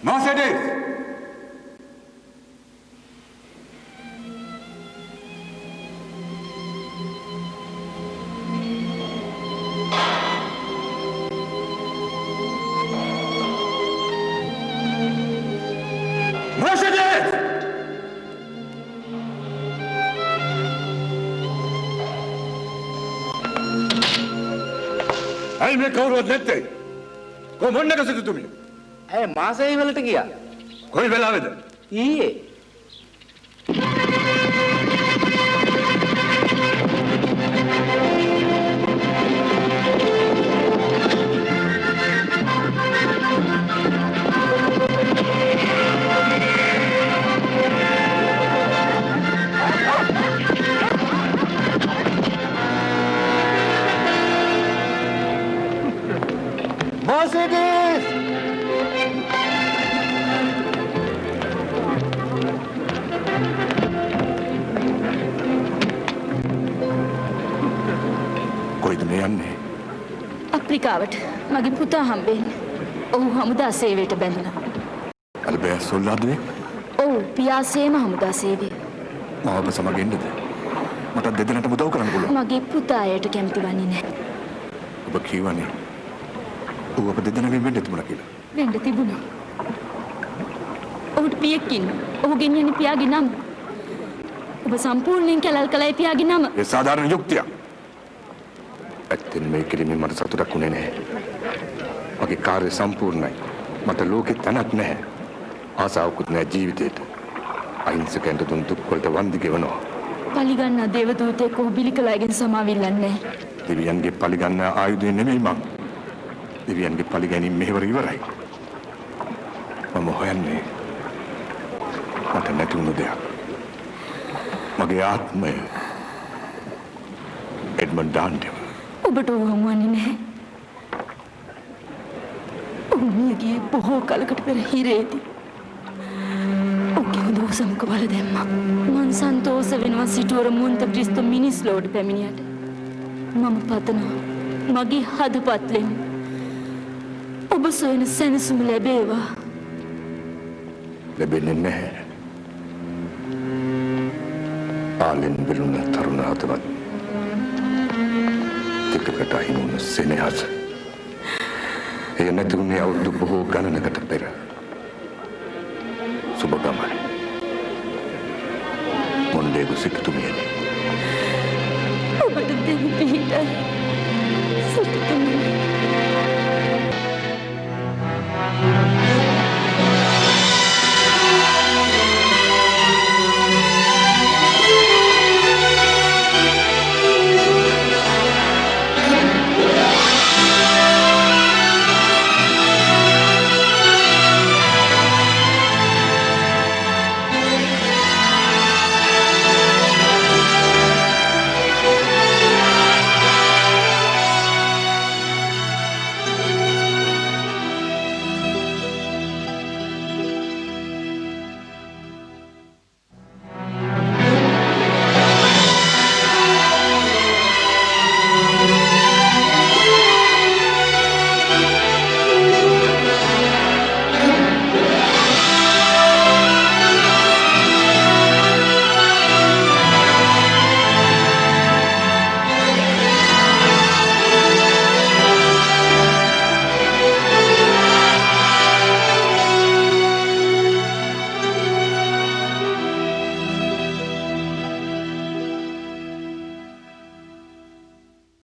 Mercedes. Mercedes.
ඇයි මේ කවුරුවත් නැත්තේ? කොහොම මොන්න කසද තුමි?
ඇය මාසෙයි වලට ගියා.
කොයි වෙලාවේද?
ඊයේ.
Mercedes!
කොයිද මේ යන්නේ?
අප්‍රිකාවට මගේ පුතා හම්බෙන්න. ඔහු හමුදා සේවයට බැඳුණා.
Albert Soldado?
ඔව් පියාසේම හමුදා සේවය.
මාව සමග එන්නද? මට දෙදෙනාට උදව් කරන්න පුළුවන්.
මගේ පුතා එයට කැමති වන්නේ නැහැ.
ඔබ කියවනේ ඌ අප දෙදෙනාගෙන් වෙන්න තිබුණා කියලා.
වෙන්න තිබුණා. ඔහුට පියෙක් ඉන්නවා. ඔහුගෙන් යන්නේ පියාගේ නම. ඔබ සම්පූර්ණයෙන් කැලල් කළයි පියාගේ නම.
ඒ සාධාරණ යුක්තියක්. ඇත්තෙන් මේ කිරීමෙන් මට සතුටක් වුණේ නැහැ. මගේ කාර්ය සම්පූර්ණයි. මට ලෝකෙ තැනක් නැහැ. ආසාවකුත් නැහැ ජීවිතේට. අහිංසකයන්ට දුන් දුක් වලට වන්දි ගෙවනවා.
පලිගන්නා දේවදූතෙක් ඔහු බිලිකලාගෙන් සමාවිල්ලන්නේ නැහැ.
දෙවියන්ගේ පලිගන්න ආයුධය නෙමෙයි මං. දෙවියන්ගේ පලිගැනීම මෙහෙවර ඉවරයි. මම හොයන්නේ මට නැති වුණු දෙයක්. මගේ ආත්මය එඩ්මන්ඩ් ඩාන්ටේ.
ඔබට ඔහු හමුවන්නේ නැහැ. ඔහු මිය ගියේ බොහෝ කලකට පෙර හිරේදී. ඔහුගේ හොඳ සමුක බල දැම්මා. මං සන්තෝෂ වෙනවා සිටුවර මුන්ත ක්‍රිස්තු මිනිස් ලෝඩ් පැමිණියට. මම පතනවා මගේ හදපත්ලෙන් ඔබ සොයන සැනසුම ලැබේවා.
ලැබෙන්නේ නැහැ. ආලෙන් බිලුන තරුණ හදවත්. දෙකකට අහිමුණ සෙනෙහස. එය නැතුනේ අවුරුදු බොහෝ ගණනකට පෙර. සුබ ගමන. මොන්ඩේගු සිටුතුමියනි.
ඔබට දෙවි පිහිටයි. සිටුතුමියනි.